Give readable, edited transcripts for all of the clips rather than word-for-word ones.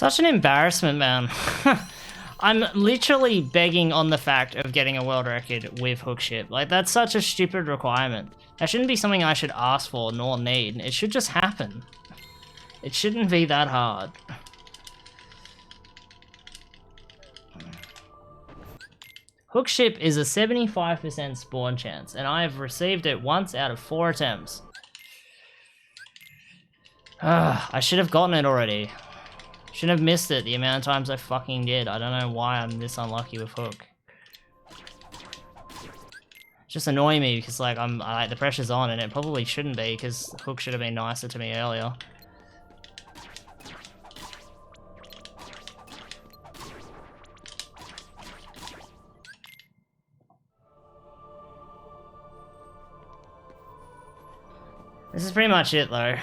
Such an embarrassment, man. I'm literally begging on the fact of getting a world record with hookship. Like, that's such a stupid requirement. That shouldn't be something I should ask for nor need. It should just happen. It shouldn't be that hard. Hookship is a 75% spawn chance, and I have received it once out of 4 attempts. I should have gotten it already. Shouldn't have missed it the amount of times I fucking did. I don't know why I'm this unlucky with hook. It's just annoying me because like the pressure's on and it probably shouldn't be because hook should have been nicer to me earlier. This is pretty much it though.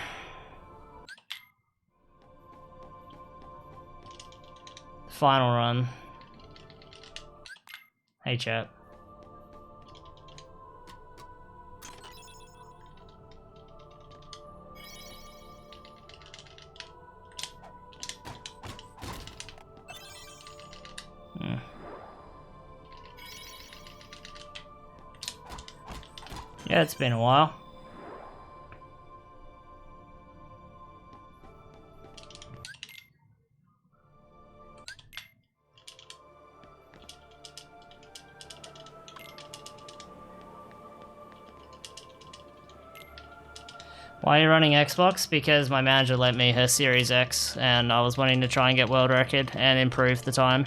Final run. Hey chat. Yeah, it's been a while. Why are you running Xbox? Because my manager lent me her Series X and I was wanting to try and get world record and improve the time.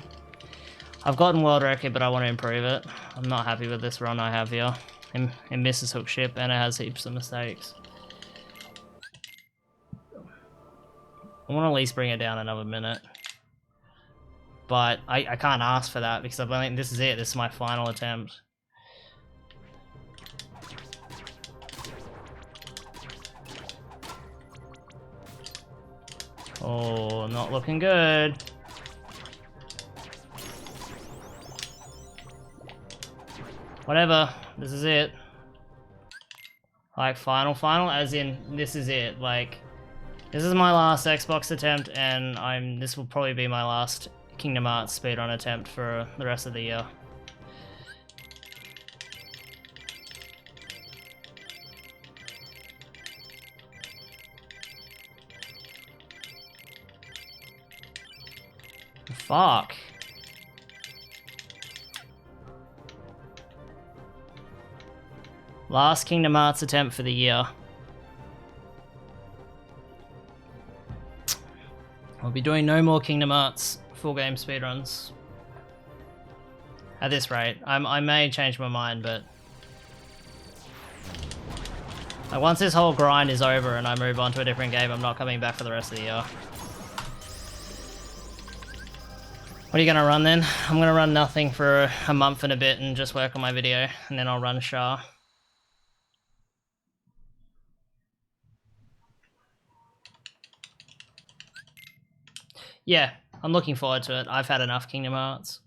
I've gotten world record, but I want to improve it. I'm not happy with this run I have here. It misses hookship and it has heaps of mistakes. I want to at least bring it down another minute. But I can't ask for that because I've only, this is it, this is my final attempt. Oh, not looking good. Whatever, this is it. Like, final, as in, this is it. Like, this is my last Xbox attempt, and this will probably be my last Kingdom Hearts speedrun attempt for the rest of the year. Fuck. Last Kingdom Hearts attempt for the year. I'll be doing no more Kingdom Hearts full game speedruns. At this rate. I may change my mind, but like, once this whole grind is over and I move on to a different game, I'm not coming back for the rest of the year. What are you gonna run then? I'm gonna run nothing for a month and a bit and just work on my video, and then I'll run Shah. Yeah, I'm looking forward to it. I've had enough Kingdom Hearts.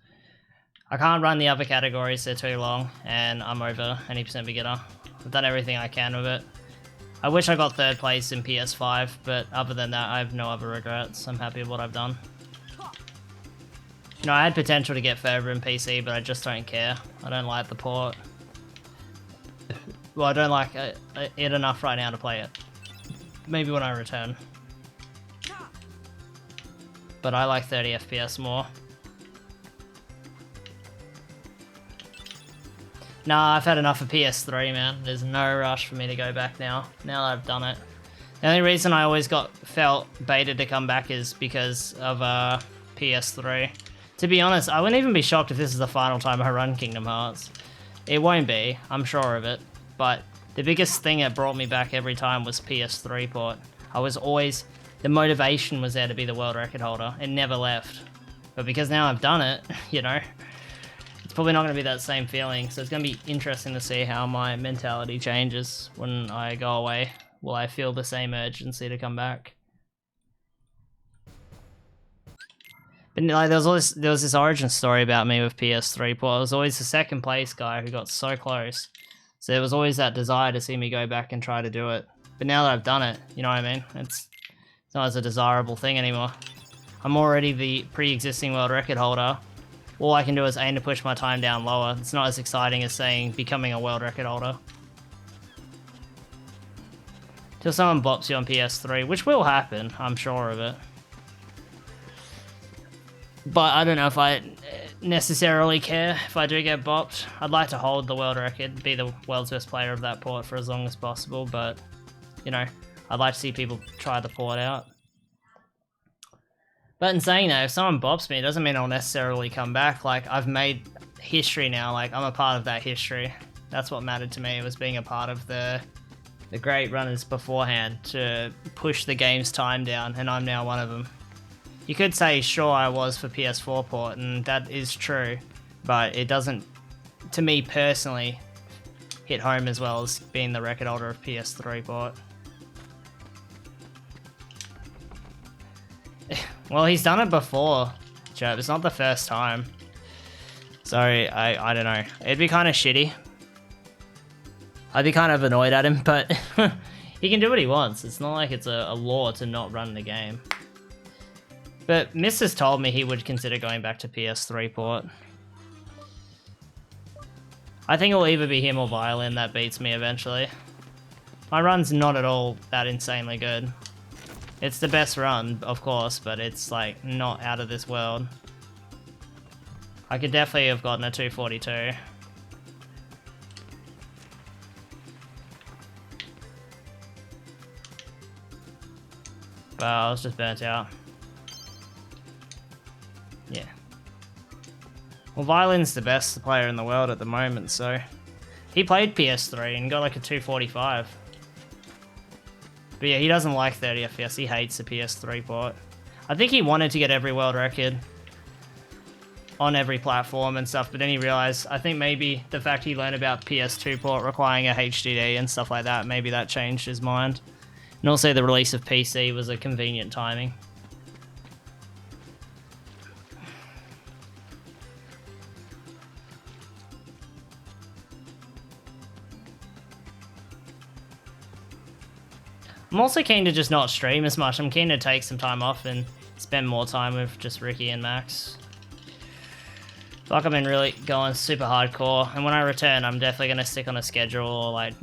I can't run the other categories, they're too long, and I'm over any % beginner. I've done everything I can with it. I wish I got 3rd place in PS5, but other than that, I have no other regrets. I'm happy with what I've done. You know, I had potential to get further in PC, but I just don't care. I don't like the port. Well, I don't like it enough right now to play it. Maybe when I return. But I like 30 FPS more. Nah, I've had enough of PS3, man. There's no rush for me to go back now. Now that I've done it. The only reason I always felt baited to come back is because of PS3. To be honest, I wouldn't even be shocked if this is the final time I run Kingdom Hearts. It won't be, I'm sure of it. But the biggest thing that brought me back every time was PS3 port. I was always... The motivation was there to be the world record holder. It never left. But because now I've done it, you know, it's probably not going to be that same feeling. So it's going to be interesting to see how my mentality changes when I go away. Will I feel the same urgency to come back? But like, there was this origin story about me with PS3 port. I was always the 2nd place guy who got so close. So there was always that desire to see me go back and try to do it. But now that I've done it, you know what I mean? It's not as a desirable thing anymore. I'm already the pre-existing world record holder. All I can do is aim to push my time down lower. It's not as exciting as saying becoming a world record holder. Till someone bops you on PS3, which will happen, I'm sure of it. But I don't know if I necessarily care if I do get bopped. I'd like to hold the world record, be the world's best player of that port for as long as possible, but, you know, I'd like to see people try the port out. But in saying that, if someone bops me, it doesn't mean I'll necessarily come back. Like, I've made history now, like, I'm a part of that history. That's what mattered to me, was being a part of the great runners beforehand to push the game's time down, and I'm now one of them. You could say, sure, I was for PS4 port, and that is true, but it doesn't, to me personally, hit home as well as being the record holder of PS3 port. Well, he's done it before, Chirp. It's not the first time. So, I don't know. It'd be kind of shitty. I'd be kind of annoyed at him, but he can do what he wants. It's not like it's a law to not run the game. But Miss has told me he would consider going back to PS3 port. I think it'll either be him or Violin that beats me eventually. My run's not at all that insanely good. It's the best run, of course, but it's like not out of this world. I could definitely have gotten a 242. But I was just burnt out. Yeah. Well, Violin's the best player in the world at the moment, so... He played PS3 and got like a 245. But yeah, he doesn't like 30 FPS, he hates the PS3 port. I think he wanted to get every world record on every platform and stuff, but then he realized, I think maybe the fact he learned about PS2 port requiring a HDD and stuff like that, maybe that changed his mind. And also the release of PC was a convenient timing. I'm also keen to just not stream as much. I'm keen to take some time off and spend more time with just Ricky and Max. I feel like I've been really going super hardcore, and when I return, I'm definitely going to stick on a schedule or like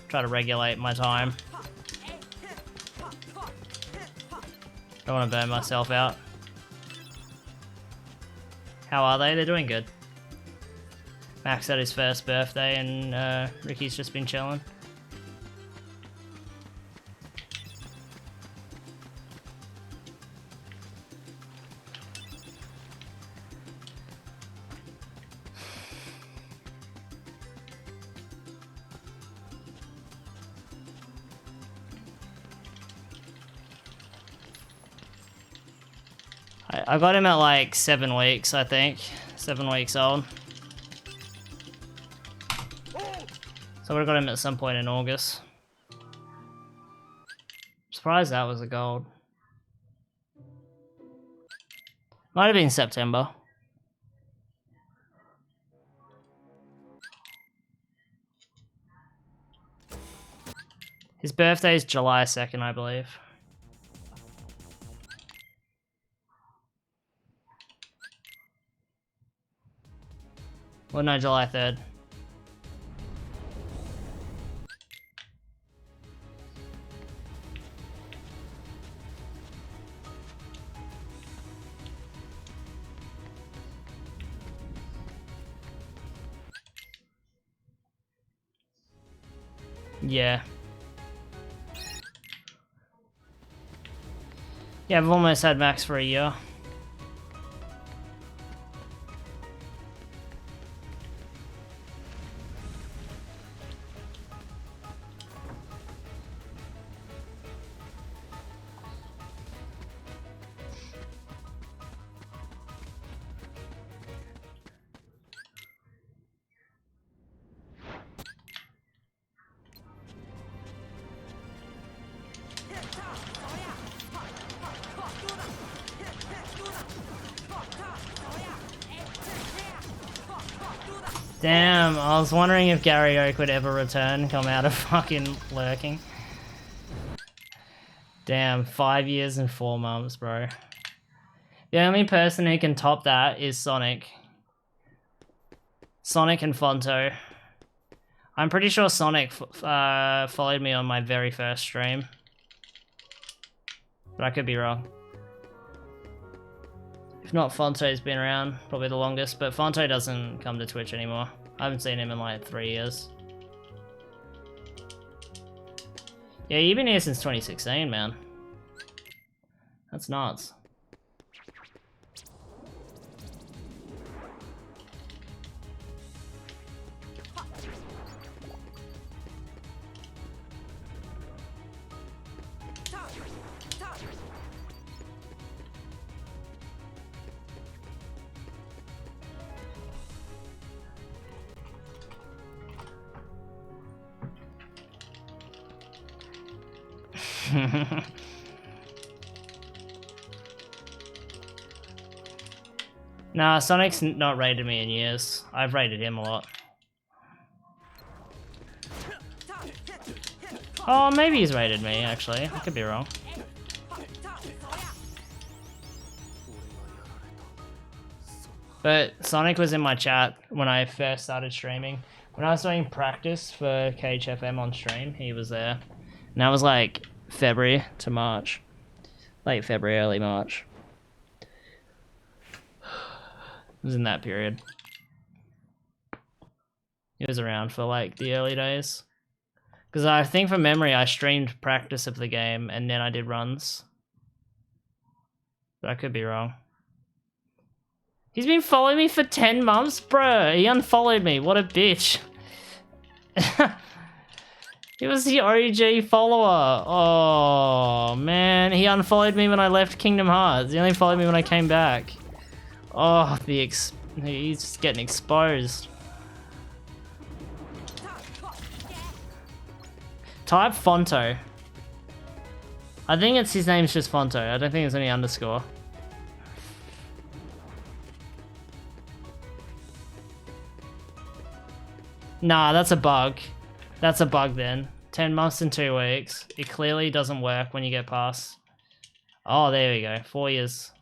try to regulate my time. Don't want to burn myself out. How are they? They're doing good. Max had his first birthday, and Ricky's just been chilling. I got him at like 7 weeks, I think. 7 weeks old. So I would've got him at some point in August. Surprised that was a gold. Might have been September. His birthday is July 2nd, I believe. Well, no, July 3rd. Yeah. Yeah, I've almost had Max for a year. Damn, I was wondering if Gary Oak would ever return, come out of fucking lurking. Damn, 5 years and 4 months, bro. The only person who can top that is Sonic. Sonic and Fonto. I'm pretty sure Sonic followed me on my very first stream. But I could be wrong. If not, Fonto's been around probably the longest, but Fonto doesn't come to Twitch anymore. I haven't seen him in like 3 years. Yeah, you've been here since 2016, man. That's nuts. Nah, Sonic's not rated me in years. I've rated him a lot. Oh, maybe he's rated me, actually. I could be wrong. But Sonic was in my chat when I first started streaming. When I was doing practice for KHFM on stream, he was there. And that was like February to March. Late February, early March. It was in that period. He was around for like the early days. Because I think from memory I streamed practice of the game and then I did runs. But I could be wrong. He's been following me for 10 months? Bruh, he unfollowed me. What a bitch. He was the OG follower. Oh, man. He unfollowed me when I left Kingdom Hearts. He only followed me when I came back. Oh, he's just getting exposed. Type Fonto. I think his name's just Fonto. I don't think there's any underscore. Nah, that's a bug. That's a bug then. 10 months and 2 weeks. It clearly doesn't work when you get past. Oh, there we go. 4 years.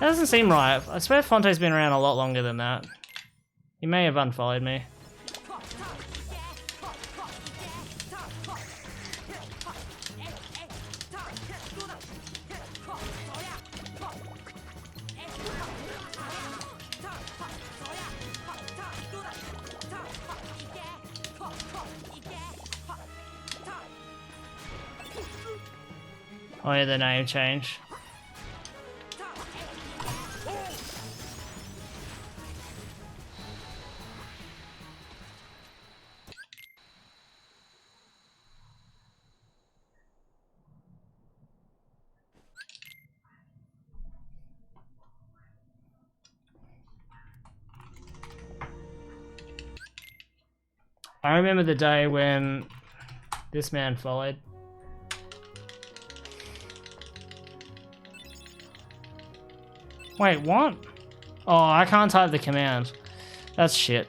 That doesn't seem right. I swear Fonto's been around a lot longer than that. He may have unfollowed me. Oh yeah, the name change. I remember the day when this man followed. Wait, what? Oh, I can't type the command. That's shit.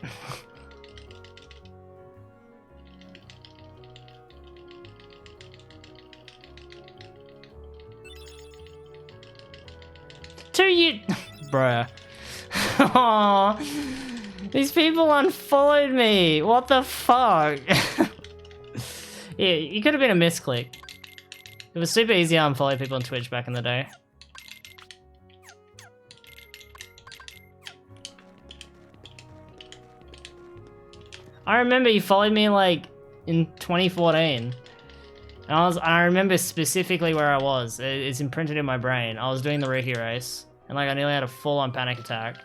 Bruh. Oh, these people unfollowed me. What the fuck? Yeah, it could have been a misclick. It was super easy to unfollow people on Twitch back in the day. I remember you followed me like in 2014. And I remember specifically where I was. It's imprinted in my brain. I was doing the Rookie race. And like I nearly had a full-on panic attack.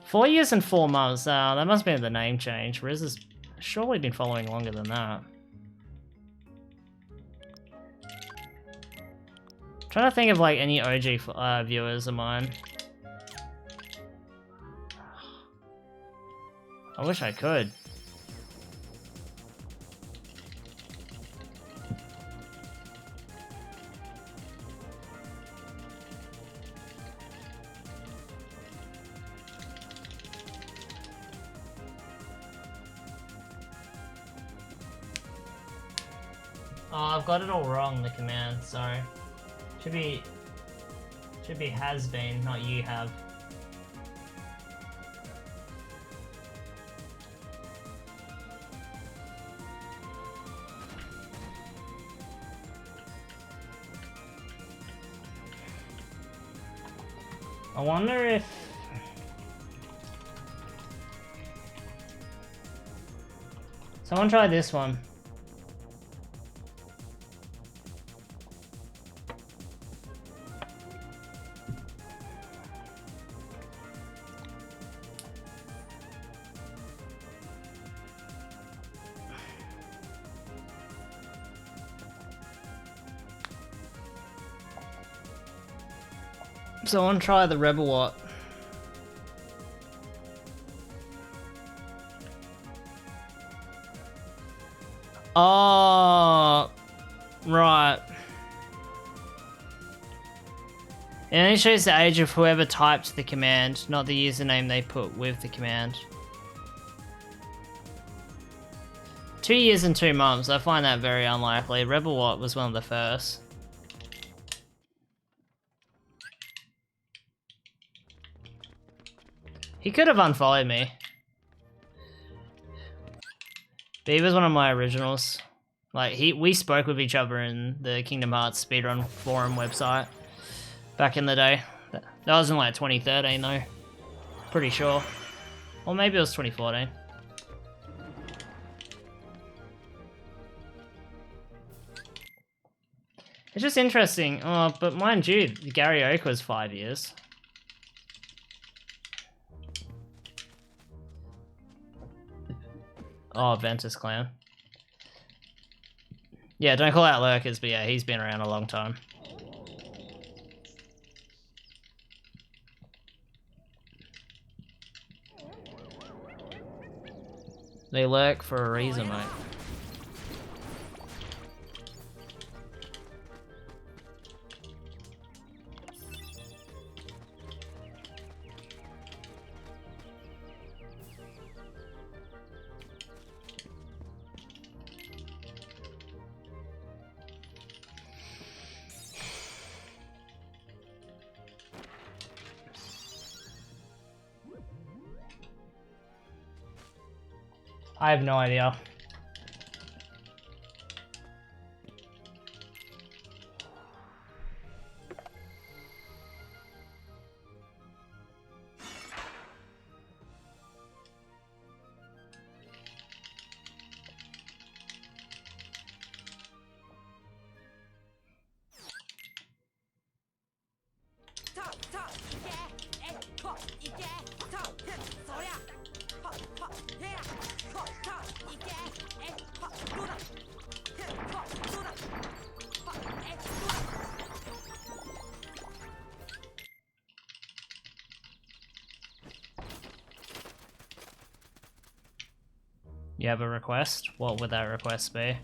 4 years and 4 months. That must be the name change. Riz has surely been following longer than that. Trying to think of like any OG viewers of mine. I wish I could. Oh, I've got it all wrong, the command, sorry. Should be has been, not you have. I wonder if... Someone try this one. Someone try the Rebel Watt. Oh, right. It only shows the age of whoever typed the command, not the username they put with the command. 2 years and 2 months, I find that very unlikely. Rebel Watt was one of the first. He could have unfollowed me. But he was one of my originals. Like, we spoke with each other in the Kingdom Hearts Speedrun forum website back in the day. That was in like 2013 though. Pretty sure. Or maybe it was 2014. It's just interesting. Oh, but mind you, Gary Oak was 5 years. Oh, Ventus Clan. Yeah, don't call out lurkers, but yeah, he's been around a long time. They lurk for a reason, mate. I have no idea. You have a request? What would that request be?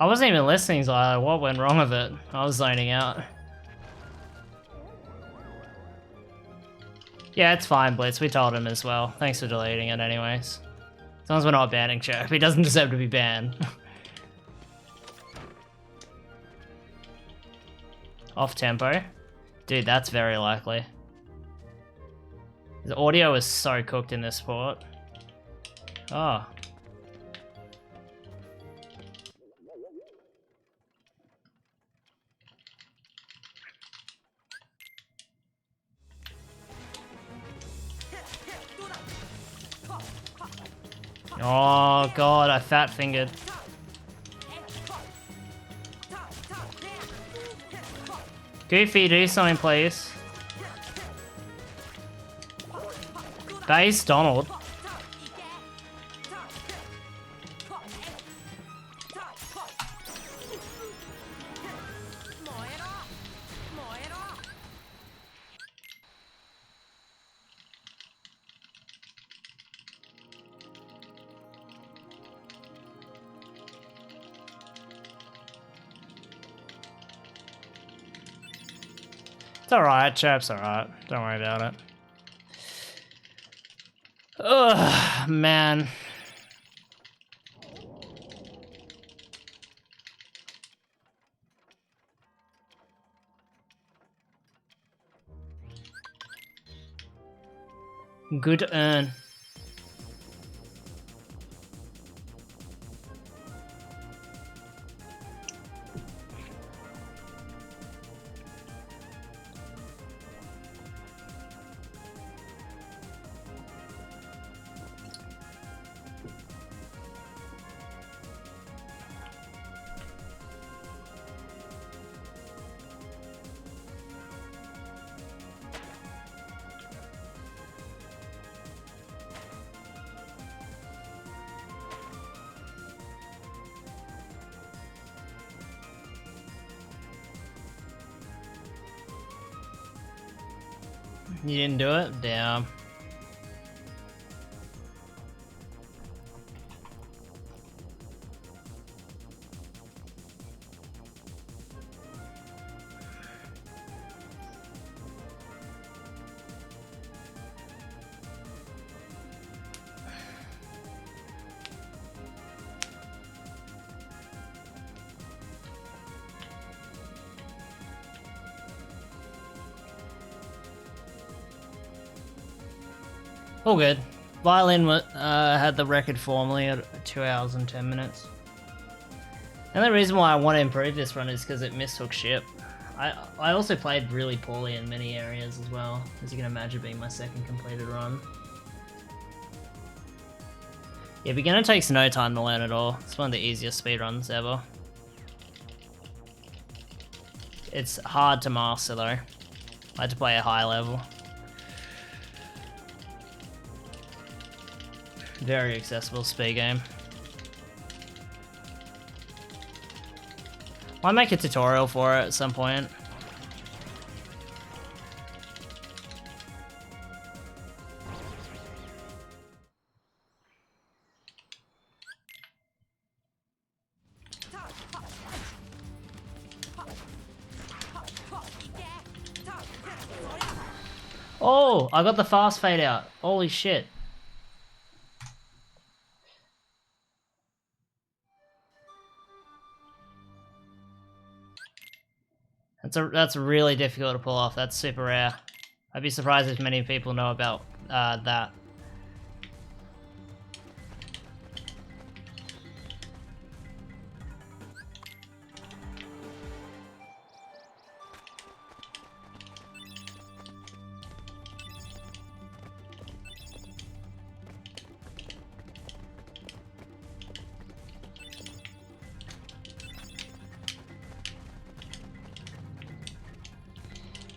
I wasn't even listening, so what went wrong with it? I was zoning out. Yeah, it's fine, Blitz. We told him as well. Thanks for deleting it anyways. As long as we're not banning Chirp, he doesn't deserve to be banned. Off tempo? Dude, that's very likely. The audio is so cooked in this port. Oh. Oh god, I fat fingered. Goofy, do something please. Base Donald. It's alright, chap's alright. Don't worry about it. Ugh, man. Good earn. You didn't do it? Damn. All good. Violin had the record formerly at 2 hours and 10 minutes. And the reason why I want to improve this run is because it mistook ship. I also played really poorly in many areas as well, as you can imagine being my second completed run. Yeah, beginner takes no time to learn at all. It's one of the easiest speedruns ever. It's hard to master though. I had to play a high level. Very accessible speed game. Might make a tutorial for it at some point. Oh, I got the fast fade out. Holy shit. That's really difficult to pull off. That's super rare. I'd be surprised if many people know about that.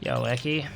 Yo, Eki.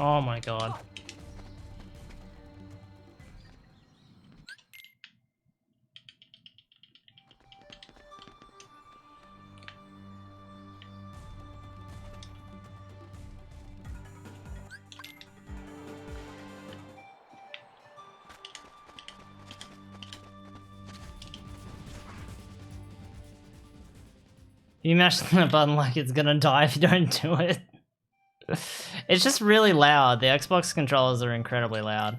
Oh my god. You mash the button like it's gonna die if you don't do it. It's just really loud. The Xbox controllers are incredibly loud.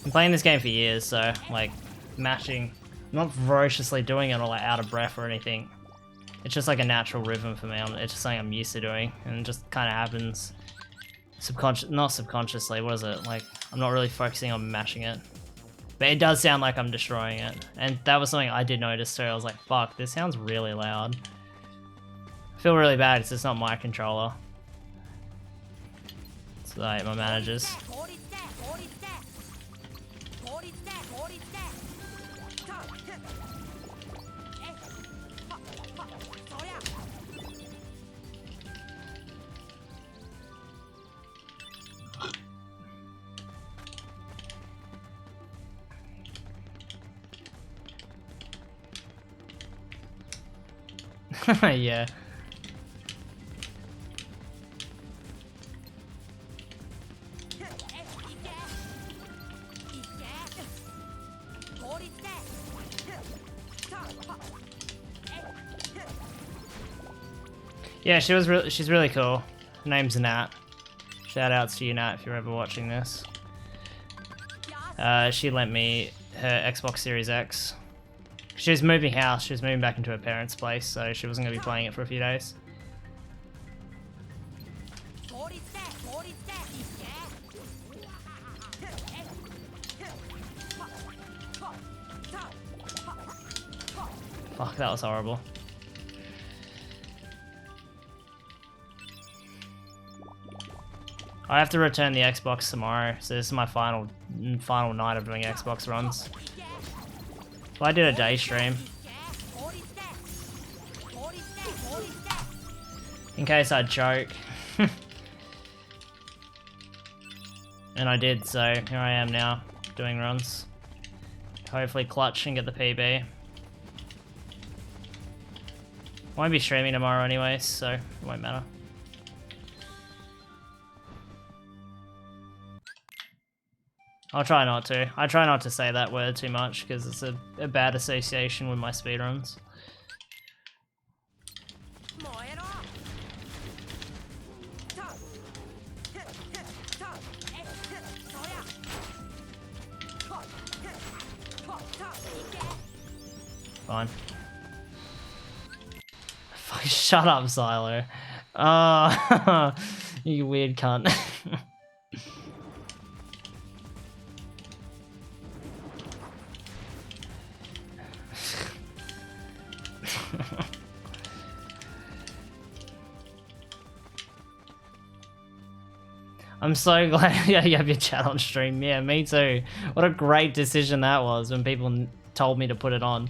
I'm playing this game for years, so like mashing, I'm not ferociously doing it or like out of breath or anything. It's just like a natural rhythm for me. It's just something I'm used to doing, and it just kind of happens not subconsciously. What is it? Like I'm not really focusing on mashing it, but it does sound like I'm destroying it, and that was something I did notice too. I was like, "Fuck, this sounds really loud." I feel really bad because it's not my controller. It's like my manager's. Yeah. Yeah, she's really cool. Her name's Nat. Shout outs to you, Nat, if you're ever watching this. She lent me her Xbox Series X. She was moving house, she was moving back into her parents' place, so she wasn't going to be playing it for a few days. Fuck, that was horrible. I have to return the Xbox tomorrow, so this is my final night of doing Xbox runs. So I did a day stream. In case I joke. And I did, so here I am now, doing runs. Hopefully clutch and get the PB. Won't be streaming tomorrow anyway, so it won't matter. I'll try not to. I try not to say that word too much because it's a bad association with my speedruns. Fine. Fucking shut up, Silo. Oh, you weird cunt. I'm so glad you have your chat on stream. Yeah, me too. What a great decision that was when people told me to put it on.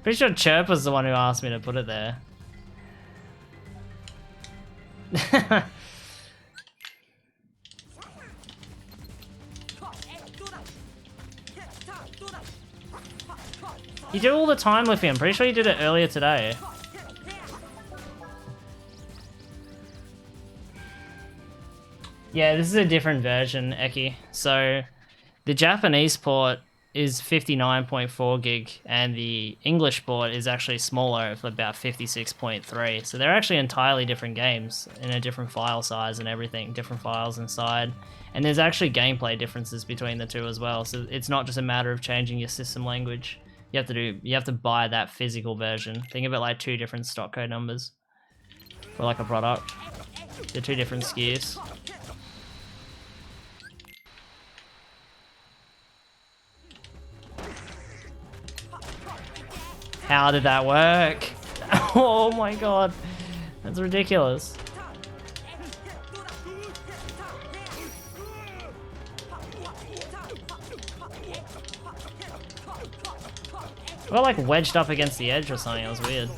Pretty sure Chirp was the one who asked me to put it there. You do all the time with him. Pretty sure you did it earlier today. Yeah, this is a different version, Eki. So the Japanese port is 59.4 gig and the English port is actually smaller for about 56.3. So they're actually entirely different games in a different file size and everything, different files inside. And there's actually gameplay differences between the two as well. So it's not just a matter of changing your system language. You have to buy that physical version. Think of it like two different stock code numbers for like a product. They're two different SKUs. How did that work? Oh my god. That's ridiculous. I got like wedged up against the edge or something, it was weird.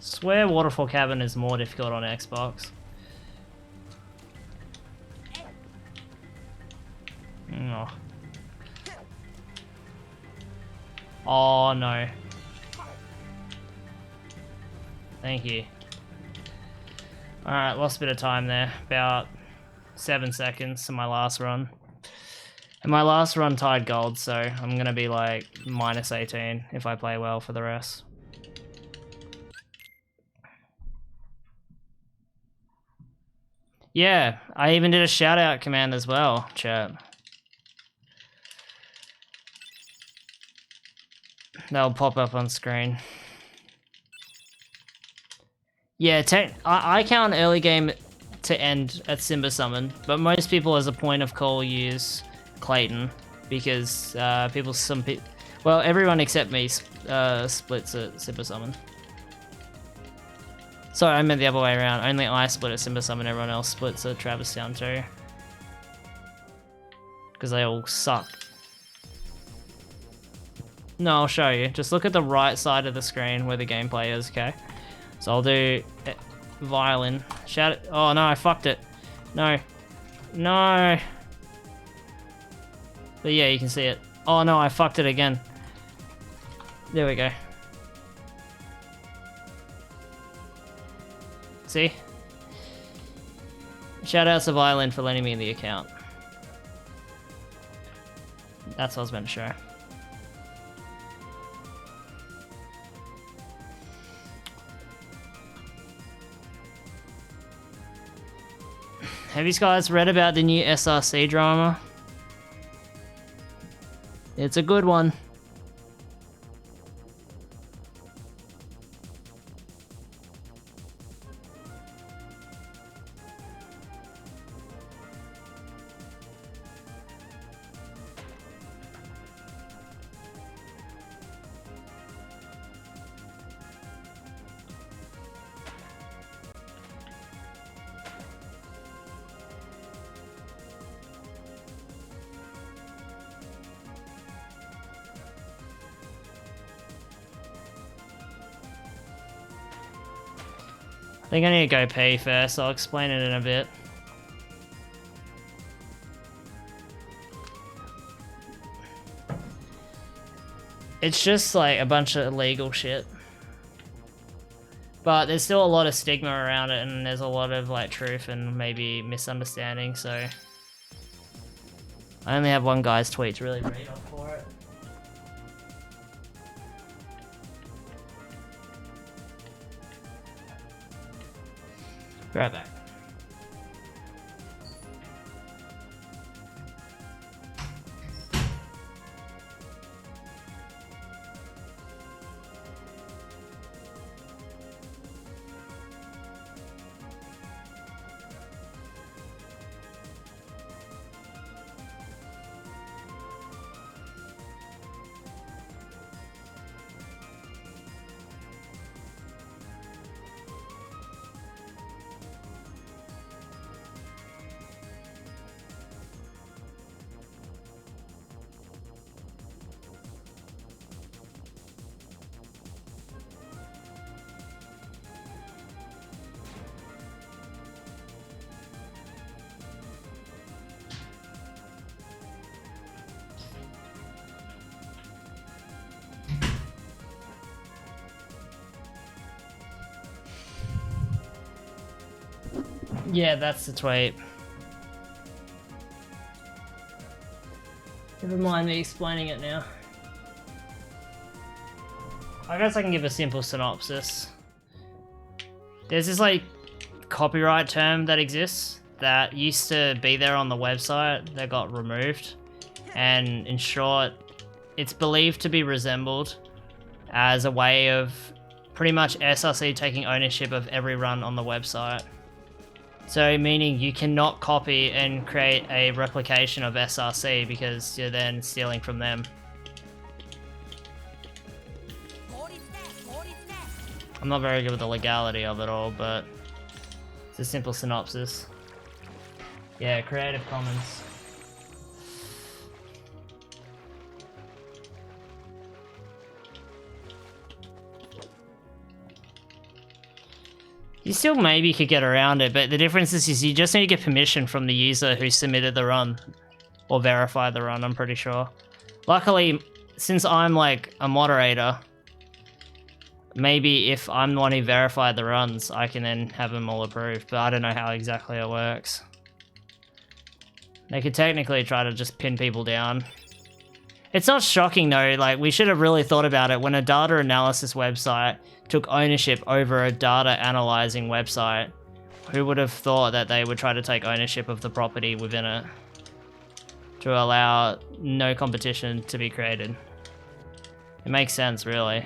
Swear Waterfall Cabin is more difficult on Xbox. Oh. Oh no. Thank you. Alright, lost a bit of time there. About 7 seconds to my last run. And my last run tied gold, so I'm gonna be like minus 18 if I play well for the rest. Yeah, I even did a shout out command as well, chat. That'll pop up on screen. Yeah, I count early game to end at Simba Summon, but most people as a point of call use Clayton because well, everyone except me splits at Simba Summon. Sorry, I meant the other way around. Only I split at Simba Summon, everyone else splits at Travis Town too. Because they all suck. No, I'll show you. Just look at the right side of the screen where the gameplay is, okay? So I'll do violin. Shout it. Oh no, I fucked it. No. No. But yeah, you can see it. Oh no, I fucked it again. There we go. See? Shout out to Violin for letting me in the account. That's what I was meant to show. Have you guys read about the new SRC drama? It's a good one. I think I need to go pee first. I'll explain it in a bit. It's just like a bunch of illegal shit. But there's still a lot of stigma around it and there's a lot of like truth and maybe misunderstanding, so I only have one guy's tweet to really read off for it. Be right back. Yeah, that's the tweet. Never mind me explaining it now. I guess I can give a simple synopsis. There's this like copyright term that exists that used to be there on the website that got removed, and in short, it's believed to be resembled as a way of pretty much SRC taking ownership of every run on the website. So meaning you cannot copy and create a replication of SRC because you're then stealing from them. I'm not very good with the legality of it all, but it's a simple synopsis. Yeah, Creative Commons. You still maybe could get around it, but the difference is you just need to get permission from the user who submitted the run. Or verify the run, I'm pretty sure. Luckily, since I'm like a moderator, maybe if I'm the one who verified the runs, I can then have them all approved, but I don't know how exactly it works. They could technically try to just pin people down. It's not shocking though, like we should have really thought about it when a data analysis website took ownership over a data analyzing website. Who would have thought that they would try to take ownership of the property within it to allow no competition to be created? It makes sense, really.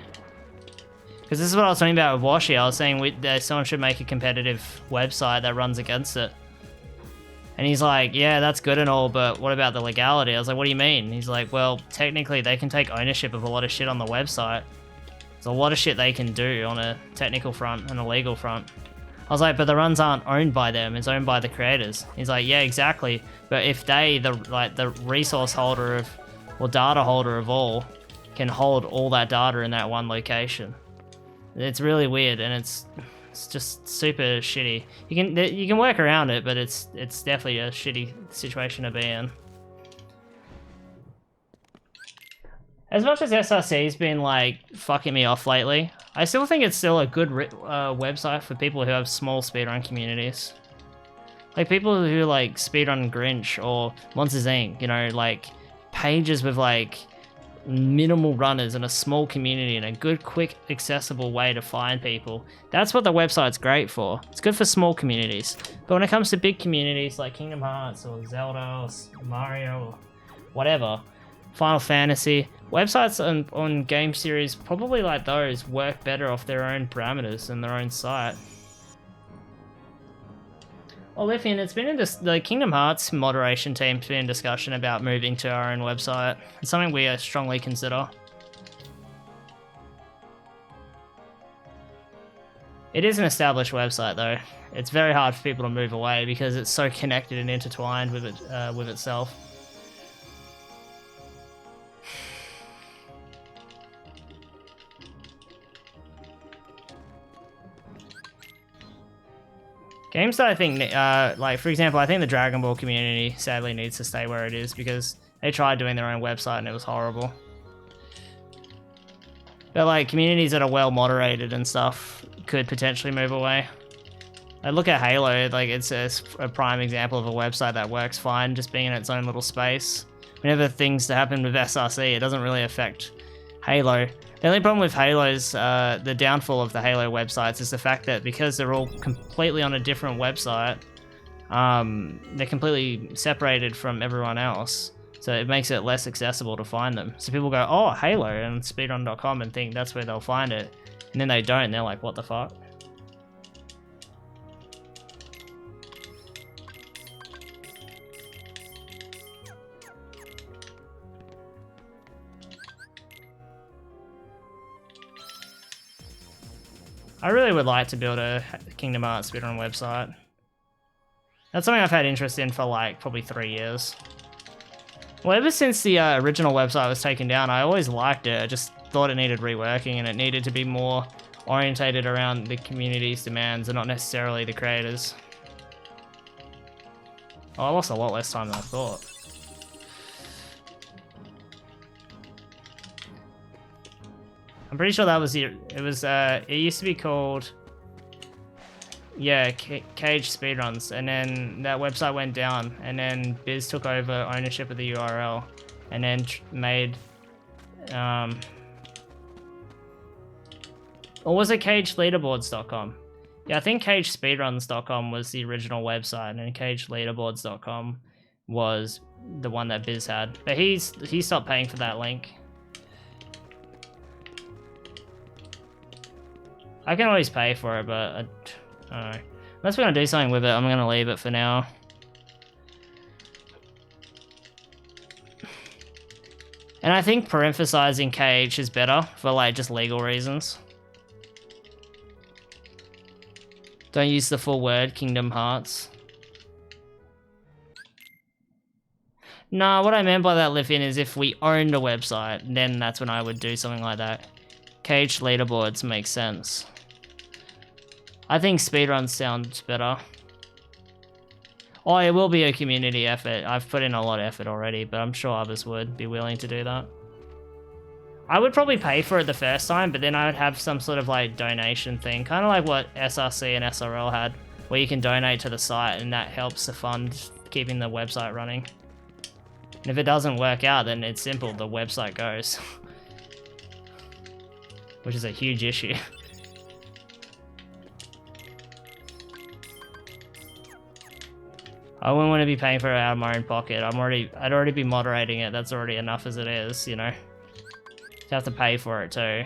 Because this is what I was talking about with Washi. I was saying that someone should make a competitive website that runs against it. And he's like, yeah, that's good and all, but what about the legality? I was like, what do you mean? And he's like, well, technically they can take ownership of a lot of shit on the website. There's a lot of shit they can do on a technical front and a legal front. I was like, but the runs aren't owned by them, it's owned by the creators. He's like, yeah, exactly. But if they, the resource holder of, or data holder of all, can hold all that data in that one location. It's really weird, and it's just super shitty. You can work around it, but it's definitely a shitty situation to be in. As much as SRC's been like fucking me off lately, I still think it's still a good website for people who have small speedrun communities. Like people who like Speedrun Grinch or Monsters Inc., you know, like pages with like minimal runners and a small community and a good, quick, accessible way to find people. That's what the website's great for. It's good for small communities. But when it comes to big communities like Kingdom Hearts or Zelda or Mario or whatever, Final Fantasy, websites on game series probably like those work better off their own parameters and their own site. Well, Lithian, it's been in the Kingdom Hearts moderation team's been in discussion about moving to our own website. It's something we strongly consider. It is an established website though. It's very hard for people to move away because it's so connected and intertwined with it with itself. Games that I think, like for example, I think the Dragon Ball community sadly needs to stay where it is because they tried doing their own website and it was horrible. But like communities that are well moderated and stuff could potentially move away. I look at Halo, like it's a prime example of a website that works fine, just being in its own little space. Whenever things happen with SRC, it doesn't really affect Halo. The only problem with Halo's, the downfall of the Halo websites is the fact that because they're all completely on a different website, they're completely separated from everyone else. So it makes it less accessible to find them. So people go, oh, Halo, and speedrun.com and think that's where they'll find it. And then they don't, and they're like, what the fuck? I really would like to build a Kingdom Hearts speedrun website. That's something I've had interest in for like probably 3 years. Well, ever since the original website was taken down, I always liked it. I just thought it needed reworking and it needed to be more orientated around the community's demands and not necessarily the creators. Oh, I lost a lot less time than I thought. I'm pretty sure that was it. It used to be called, yeah, Cage Speedruns, and then that website went down, and then Biz took over ownership of the URL, and then made, or was it CageLeaderboards.com? Yeah, I think CageSpeedruns.com was the original website, and CageLeaderboards.com was the one that Biz had, but he stopped paying for that link. I can always pay for it, but I don't know. Unless we're going to do something with it, I'm going to leave it for now. And I think per-emphasizing Cage is better for like just legal reasons. Don't use the full word, Kingdom Hearts. Nah, what I meant by that, Lithian, is if we owned a website, then that's when I would do something like that. Cage Leaderboards makes sense. I think speedrun sounds better. Oh, it will be a community effort. I've put in a lot of effort already, but I'm sure others would be willing to do that. I would probably pay for it the first time, but then I would have some sort of like donation thing, kind of like what SRC and SRL had, where you can donate to the site and that helps to fund keeping the website running. And if it doesn't work out, then it's simple, the website goes. Which is a huge issue. I wouldn't want to be paying for it out of my own pocket. I'd already be moderating it. That's already enough as it is, you know. You have to pay for it too.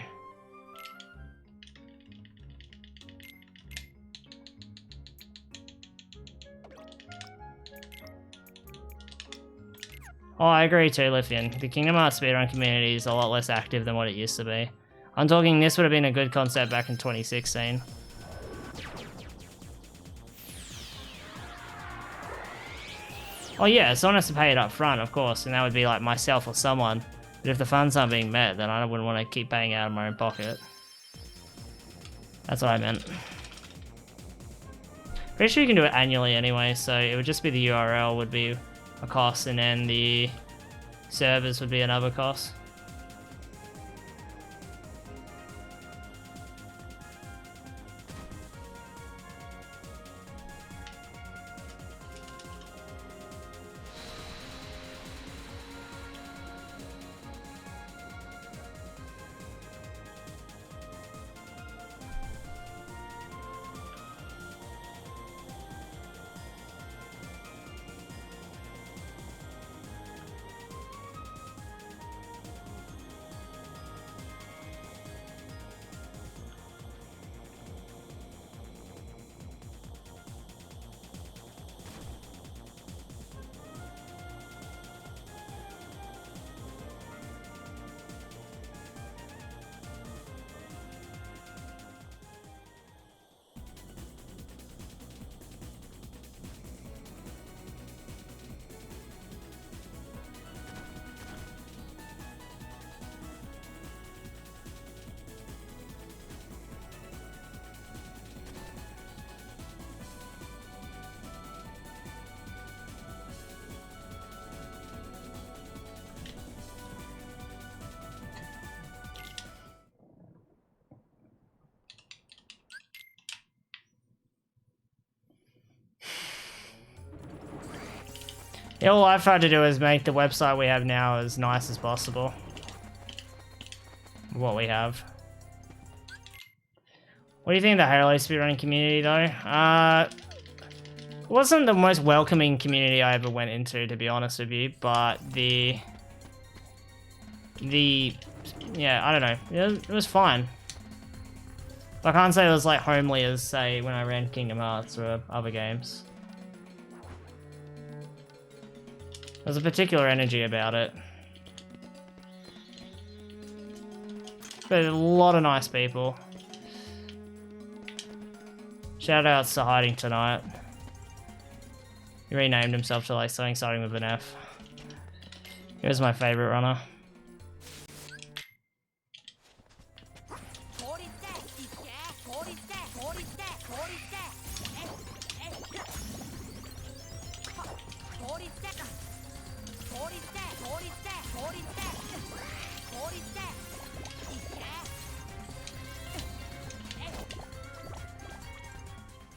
Oh, I agree too, Lithian. The Kingdom Hearts speedrun community is a lot less active than what it used to be. I'm talking this would have been a good concept back in 2016. Oh yeah, someone has to pay it up front, of course, and that would be like myself or someone. But if the funds aren't being met, then I wouldn't want to keep paying out of my own pocket. That's what I meant. Pretty sure you can do it annually anyway, so it would just be the URL would be a cost, and then the servers would be another cost. Yeah, all I've tried to do is make the website we have now as nice as possible. What we have. What do you think of the Halo speedrunning community though? It wasn't the most welcoming community I ever went into, to be honest with you, but yeah, I don't know. It was fine. I can't say it was like homely as, say, when I ran Kingdom Hearts or other games. There's a particular energy about it. But a lot of nice people. Shout outs to Hiding Tonight. He renamed himself to like something starting with an F. He was my favorite runner.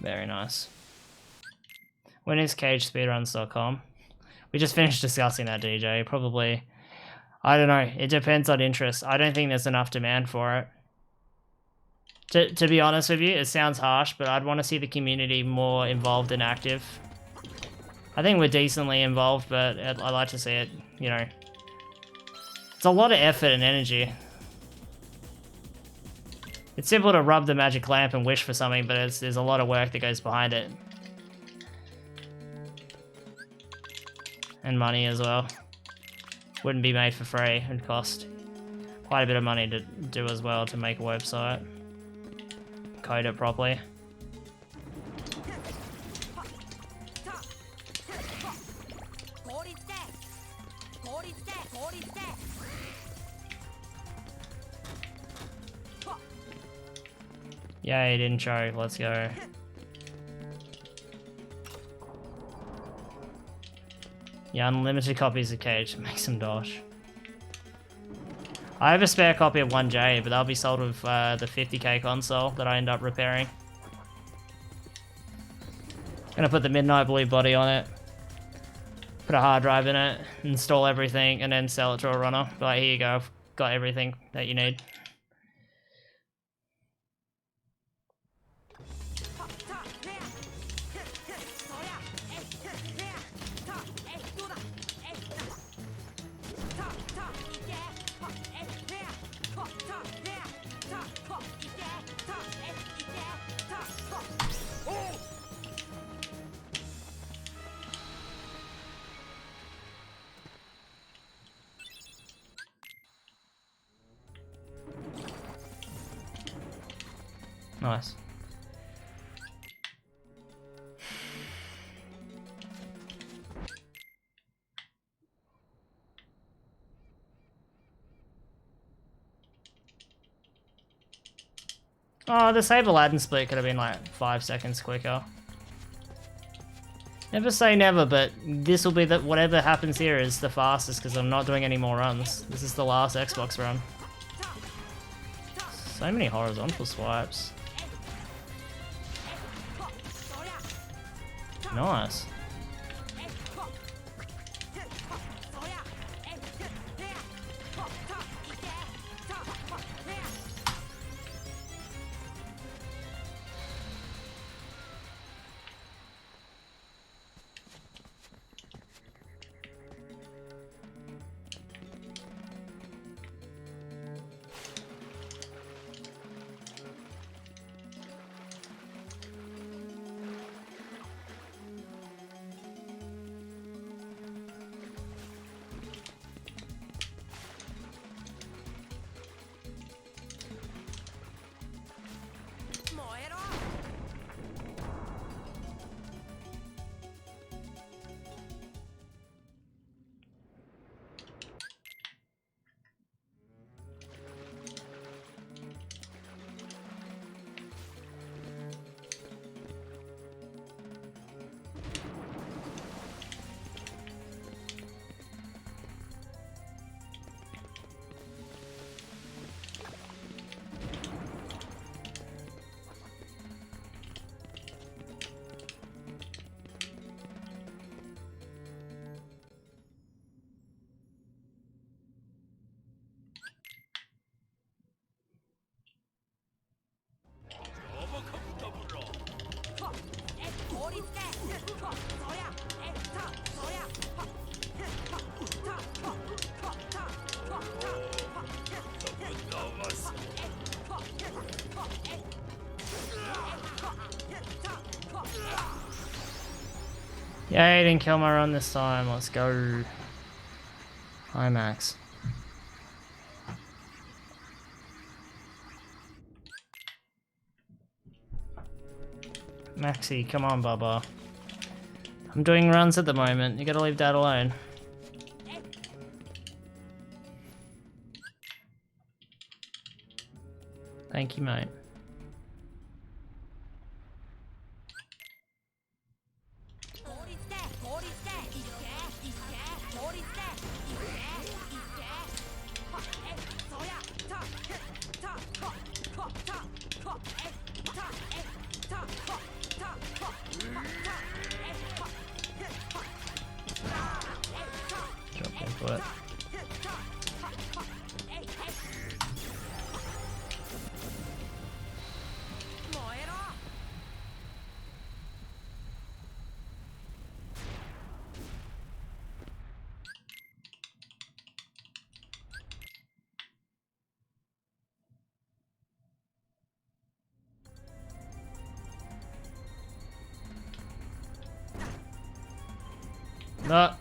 Very nice. When is cagespeedruns.com? We just finished discussing that, DJ. Probably, I don't know. It depends on interest. I don't think there's enough demand for it. To be honest with you, it sounds harsh, but I'd want to see the community more involved and active. I think we're decently involved, but I'd like to see it, you know. It's a lot of effort and energy. It's simple to rub the magic lamp and wish for something, but there's a lot of work that goes behind it. And money as well. Wouldn't be made for free. It'd cost quite a bit of money to do as well to make a website. Code it properly. Yay, intro, let's go. Yeah, unlimited copies of Cage, make some dosh. I have a spare copy of 1J, but that'll be sold with the 50k console that I end up repairing. Gonna put the Midnight Blue body on it, put a hard drive in it, install everything, and then sell it to a runner. But here you go, I've got everything that you need. Nice. Oh, the Save Aladdin split could have been like 5 seconds quicker. Never say never, but this will be the whatever happens here is the fastest because I'm not doing any more runs. This is the last Xbox run. So many horizontal swipes. Nice. Yay, didn't kill my run this time. Let's go. Hi, Max. Maxi, come on, Bubba. I'm doing runs at the moment. You gotta leave Dad alone. Thank you, mate. Drop input. No.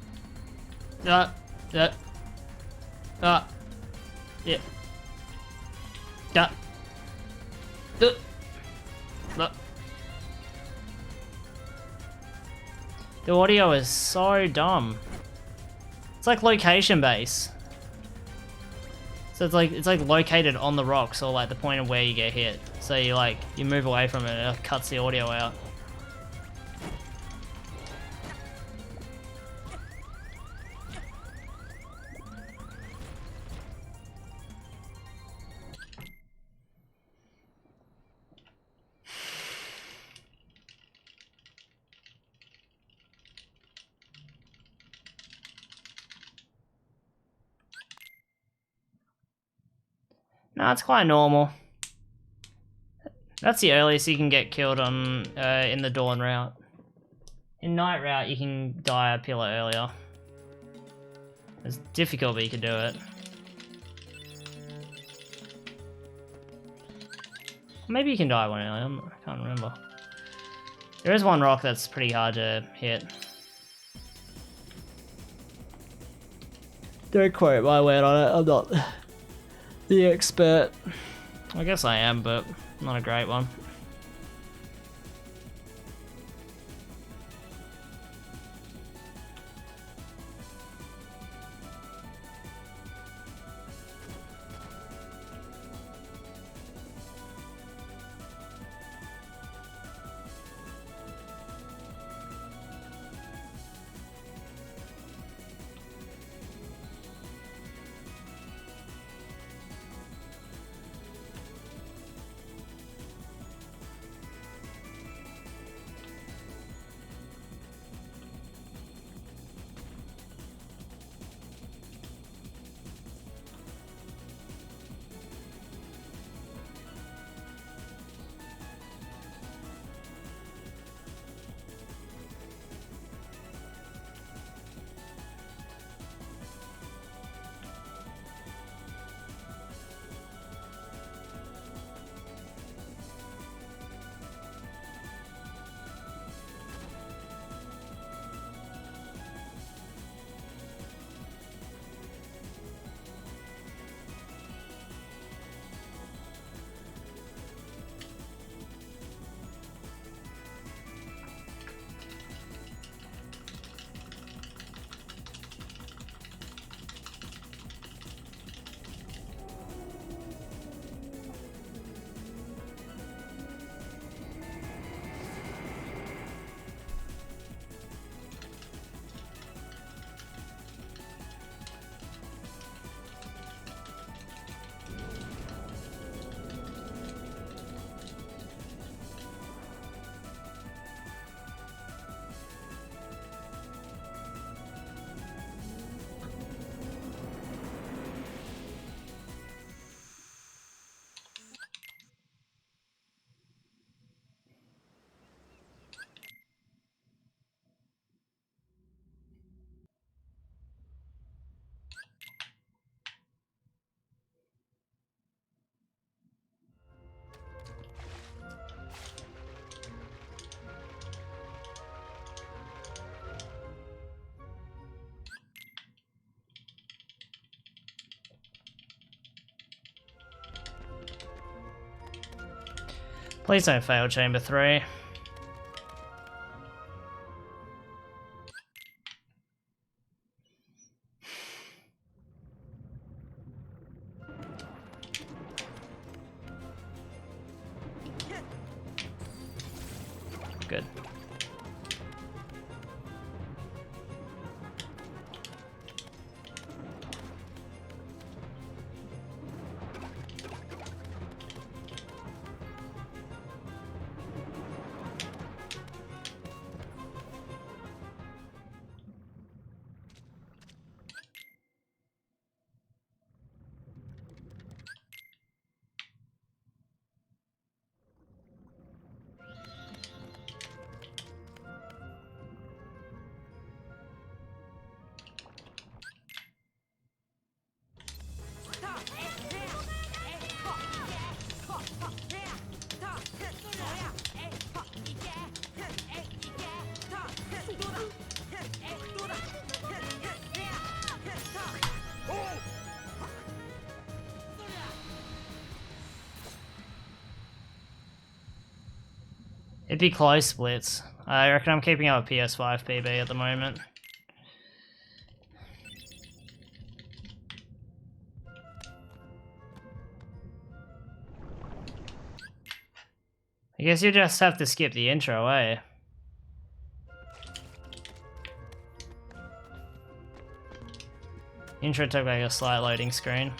No. Yeah. Yeah. Yeah. No. The audio is so dumb. It's like location based. So it's like located on the rocks, or like the point of where you get hit. So you move away from it and it cuts the audio out. No, it's quite normal. That's the earliest you can get killed on in the dawn route. In night route, you can die a pillar earlier. It's difficult, but you can do it. Maybe you can die one earlier. I can't remember. There is one rock that's pretty hard to hit. Don't quote my word on it. I'm not the expert. I guess I am, but not a great one. Please don't fail chamber 3. Good. It'd be close splits. I reckon I'm keeping up a PS5 PB at the moment. I guess you just have to skip the intro, eh? Intro took like a slight loading screen.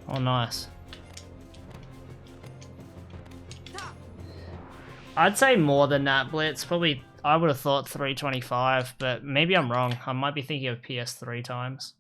Oh, nice. I'd say more than that, Blitz. Probably, I would have thought 325, but maybe I'm wrong. I might be thinking of PS3 times.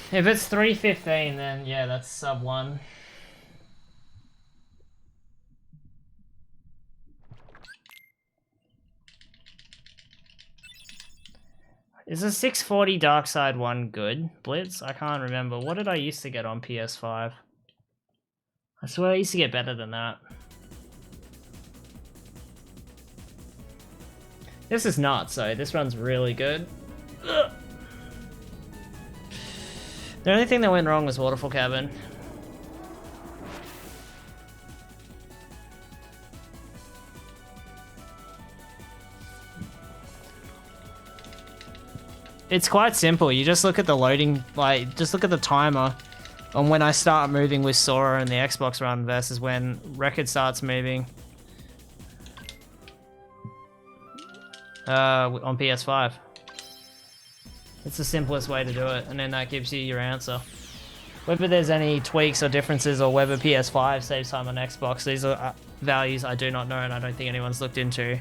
If it's 315, then yeah, that's sub 1. Is a 640 Dark Side 1 good, Blitz? I can't remember. What did I used to get on PS5? I swear I used to get better than that. This is not, so this runs really good. Ugh. The only thing that went wrong was Waterfall Cabin. It's quite simple. You just look at the loading, like, just look at the timer on when I start moving with Sora and the Xbox run versus when Record starts moving. On PS5. It's the simplest way to do it, and then that gives you your answer. Whether there's any tweaks or differences or whether PS5 saves time on Xbox, these are values I do not know and I don't think anyone's looked into.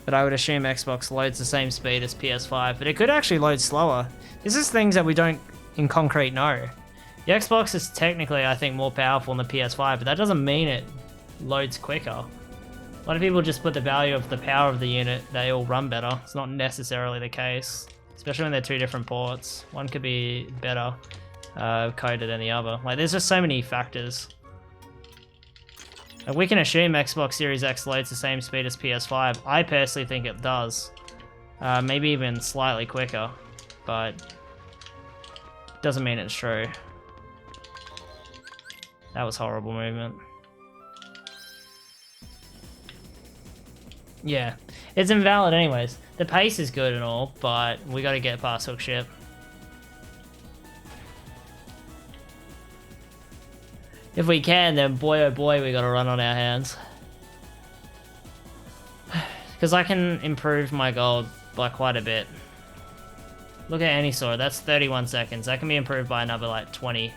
But I would assume Xbox loads the same speed as PS5, but it could actually load slower. This is things that we don't in concrete know. The Xbox is technically, I think, more powerful than the PS5, but that doesn't mean it loads quicker. A lot of people just put the value of the power of the unit, they all run better. It's not necessarily the case, especially when they're two different ports. One could be better coded than the other. Like, there's just so many factors. Like, we can assume Xbox Series X loads the same speed as PS5. I personally think it does. Maybe even slightly quicker, but doesn't mean it's true. That was horrible movement. Yeah, it's invalid anyways. The pace is good and all, but we gotta get past hook ship. If we can, then boy oh boy, we gotta run on our hands. Because I can improve my gold by quite a bit. Look at Anisaur, that's 31 seconds. That can be improved by another like 20.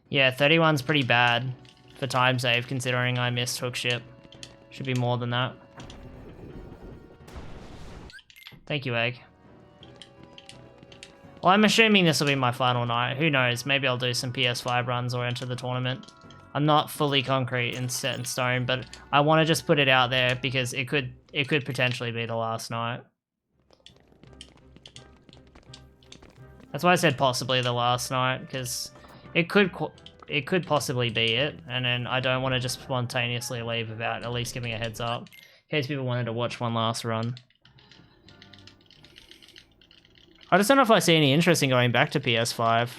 Yeah, 31's pretty bad for time save considering I missed hook ship. Should be more than that. Thank you, Egg. Well, I'm assuming this will be my final night. Who knows? Maybe I'll do some PS5 runs or enter the tournament. I'm not fully concrete and set in stone, but I want to just put it out there because it could potentially be the last night. That's why I said possibly the last night, because it could possibly be it, and then I don't want to just spontaneously leave without at least giving a heads up, in case people wanted to watch one last run. I just don't know if I see any interest in going back to PS5.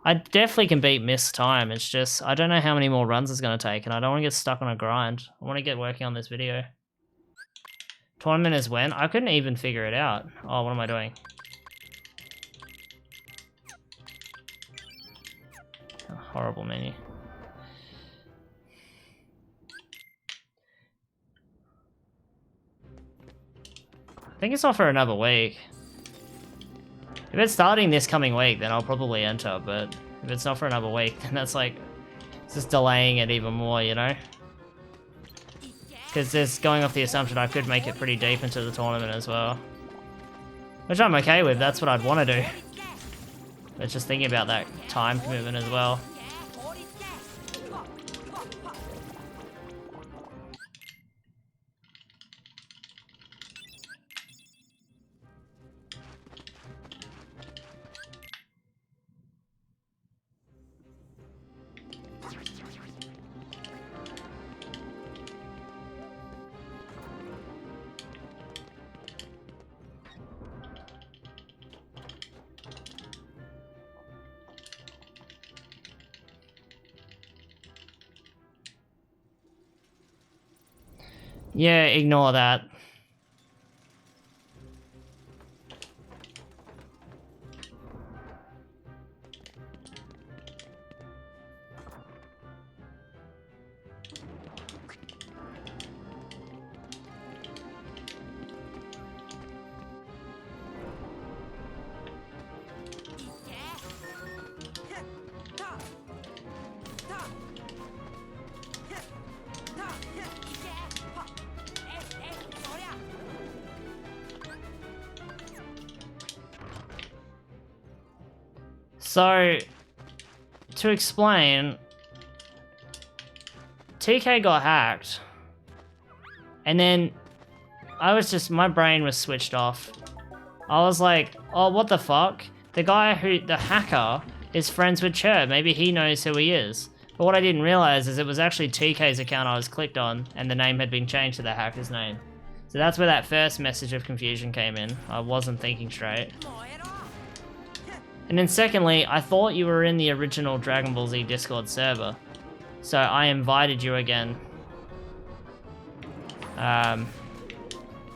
I definitely can beat missed time, it's just, I don't know how many more runs it's going to take, and I don't want to get stuck on a grind. I want to get working on this video. Tournament is when? I couldn't even figure it out. Oh, what am I doing? Horrible menu. I think it's not for another week. If it's starting this coming week, then I'll probably enter, but if it's not for another week, then that's like, it's just delaying it even more, you know? Because there's going off the assumption I could make it pretty deep into the tournament as well. Which I'm okay with, that's what I'd want to do. But just thinking about that time commitment as well. Yeah, ignore that. So, to explain, TK got hacked, and then my brain was switched off. I was like, oh, what the fuck? The hacker is friends with Cher, maybe he knows who he is. But what I didn't realize is it was actually TK's account I was clicked on, and the name had been changed to the hacker's name. So that's where that first message of confusion came in. I wasn't thinking straight. And then secondly, I thought you were in the original Dragon Ball Z Discord server. So I invited you again. I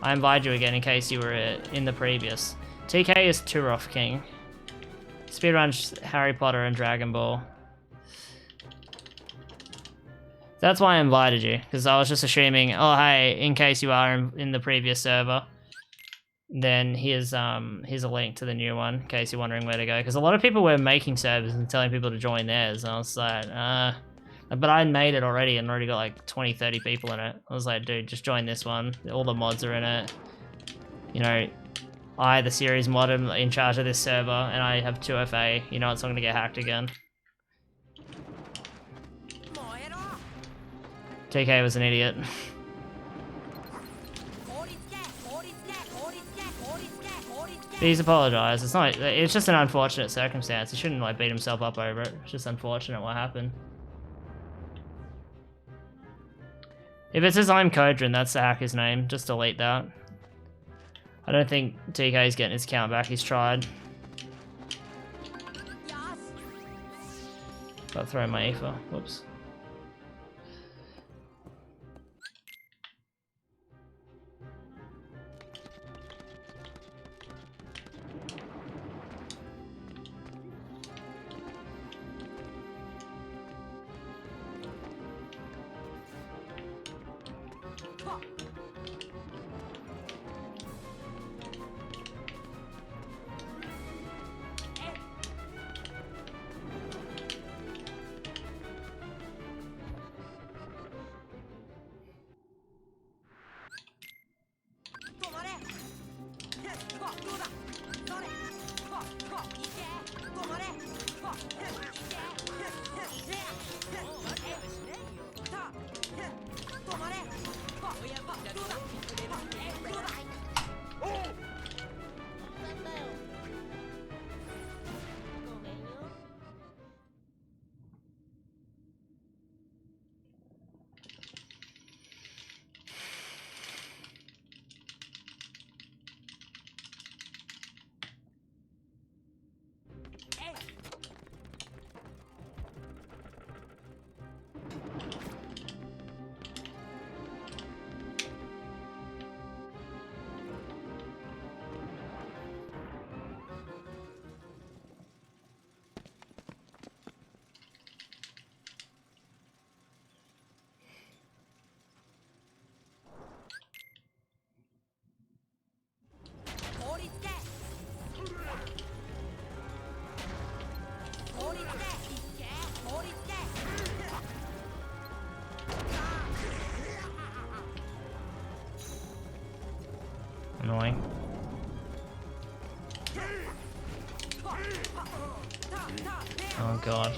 invited you again in case you were in the previous. TK is Turok King. Speedrun Harry Potter and Dragon Ball. That's why I invited you, because I was just assuming, oh hey, in case you are in the previous server, then here's a link to the new one, in case you're wondering where to go. Because a lot of people were making servers and telling people to join theirs, and I was like, but I made it already and already got like 20, 30 people in it. I was like, dude, just join this one. All the mods are in it. You know, the series mod, am in charge of this server, and I have 2FA. You know it's not going to get hacked again. TK was an idiot. He's apologized. It's just an unfortunate circumstance. He shouldn't like beat himself up over it. It's just unfortunate what happened. If it says I'm Kodrin, that's the hacker's name. Just delete that. I don't think TK's getting his account back. He's tried. Got throw my ether. Whoops. god.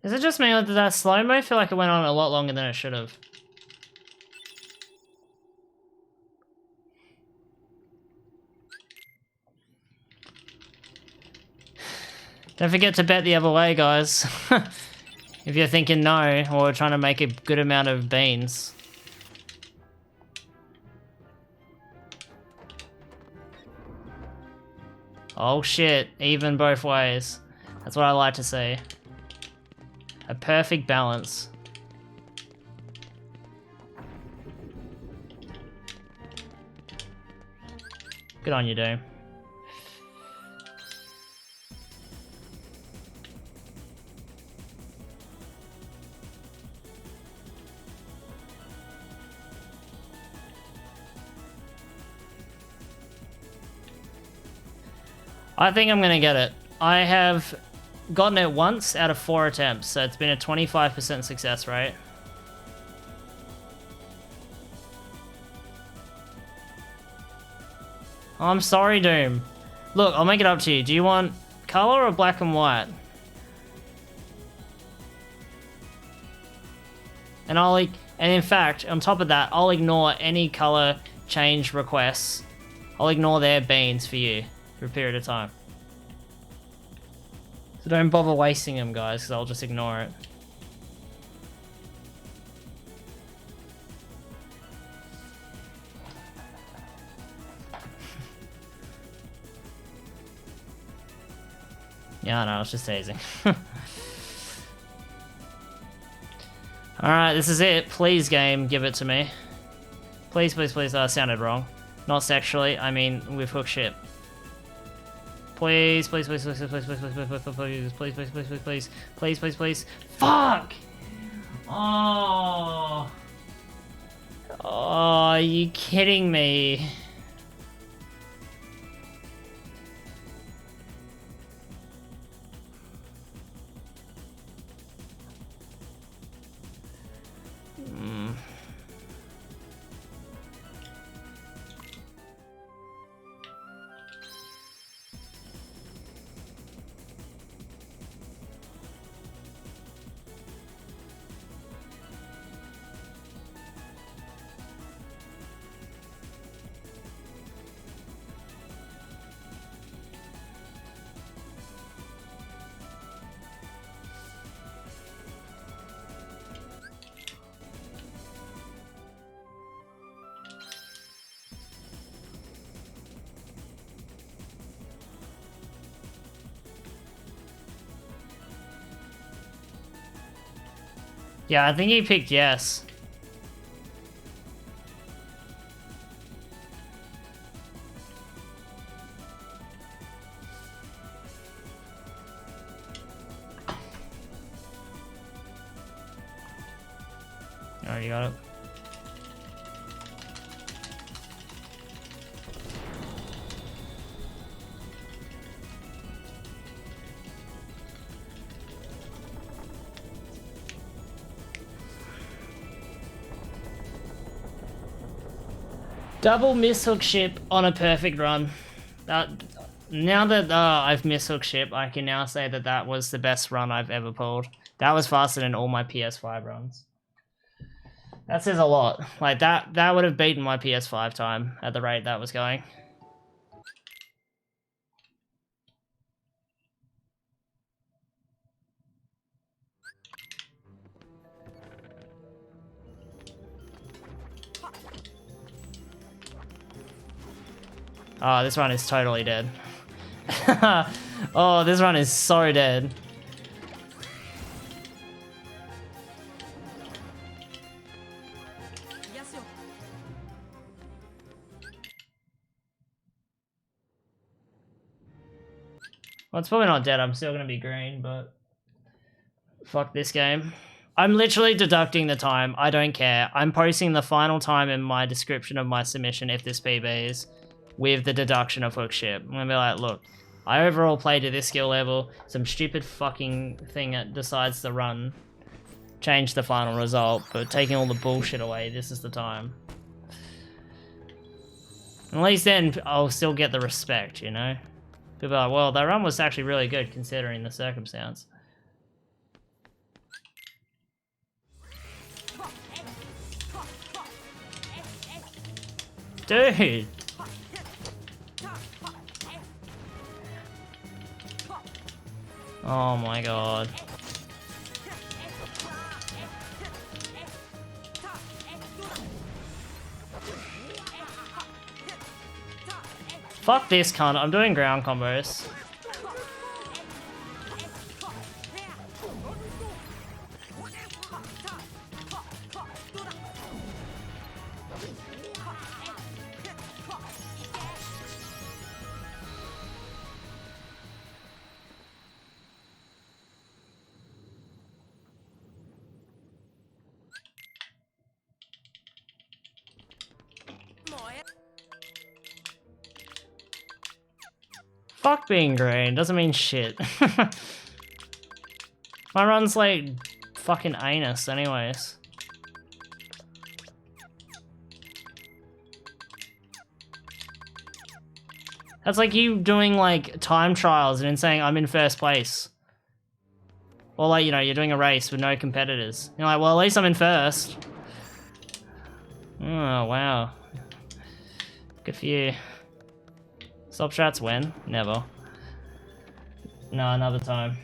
Is it just me or did that slow-mo feel like it went on a lot longer than it should have? Don't forget to bet the other way, guys. If you're thinking no, or trying to make a good amount of beans. Oh shit, even both ways. That's what I like to see. A perfect balance. Good on you, Doom. I think I'm gonna get it. I have gotten it once out of 4 attempts, so it's been a 25% success rate. Oh, I'm sorry, Doom. Look, I'll make it up to you. Do you want color or black and white? And and in fact, on top of that, I'll ignore any color change requests. I'll ignore their beans for you for a period of time. So don't bother wasting them, guys, because I'll just ignore it. Yeah, I know, it's just teasing. Alright, this is it. Please, game, give it to me. Please, please, please. I sounded wrong. Not sexually, I mean with hook ship. Please, please, please, please, please, please, please, please, please, please, please, please, please, please, please, please, please, please. Fuck! Oh. Oh, are you kidding me? Yeah, I think he picked yes. Already got it. Double mishook ship on a perfect run. Now that I've mishook ship, I can now say that that was the best run I've ever pulled. That was faster than all my PS5 runs. That says a lot. Like that would have beaten my PS5 time at the rate that was going. Oh, this run is totally dead. Oh, this run is so dead. Well, it's probably not dead. I'm still gonna be green, but fuck this game. I'm literally deducting the time. I don't care. I'm posting the final time in my description of my submission if this PBs with the deduction of hook ship. I'm gonna be like, look, I overall played to this skill level. Some stupid fucking thing that decides to run change the final result, but taking all the bullshit away, this is the time. At least then I'll still get the respect, you know? People are like, well, that run was actually really good considering the circumstance. Dude! Oh my god. Fuck this cunt, I'm doing ground combos. Fuck being green, doesn't mean shit. My run's like fucking anus anyways. That's like you doing like time trials and then saying I'm in first place. Or like, you know, you're doing a race with no competitors. You're like, well, at least I'm in first. Oh, wow. Good for you. Stop strats when? Never. No, another time.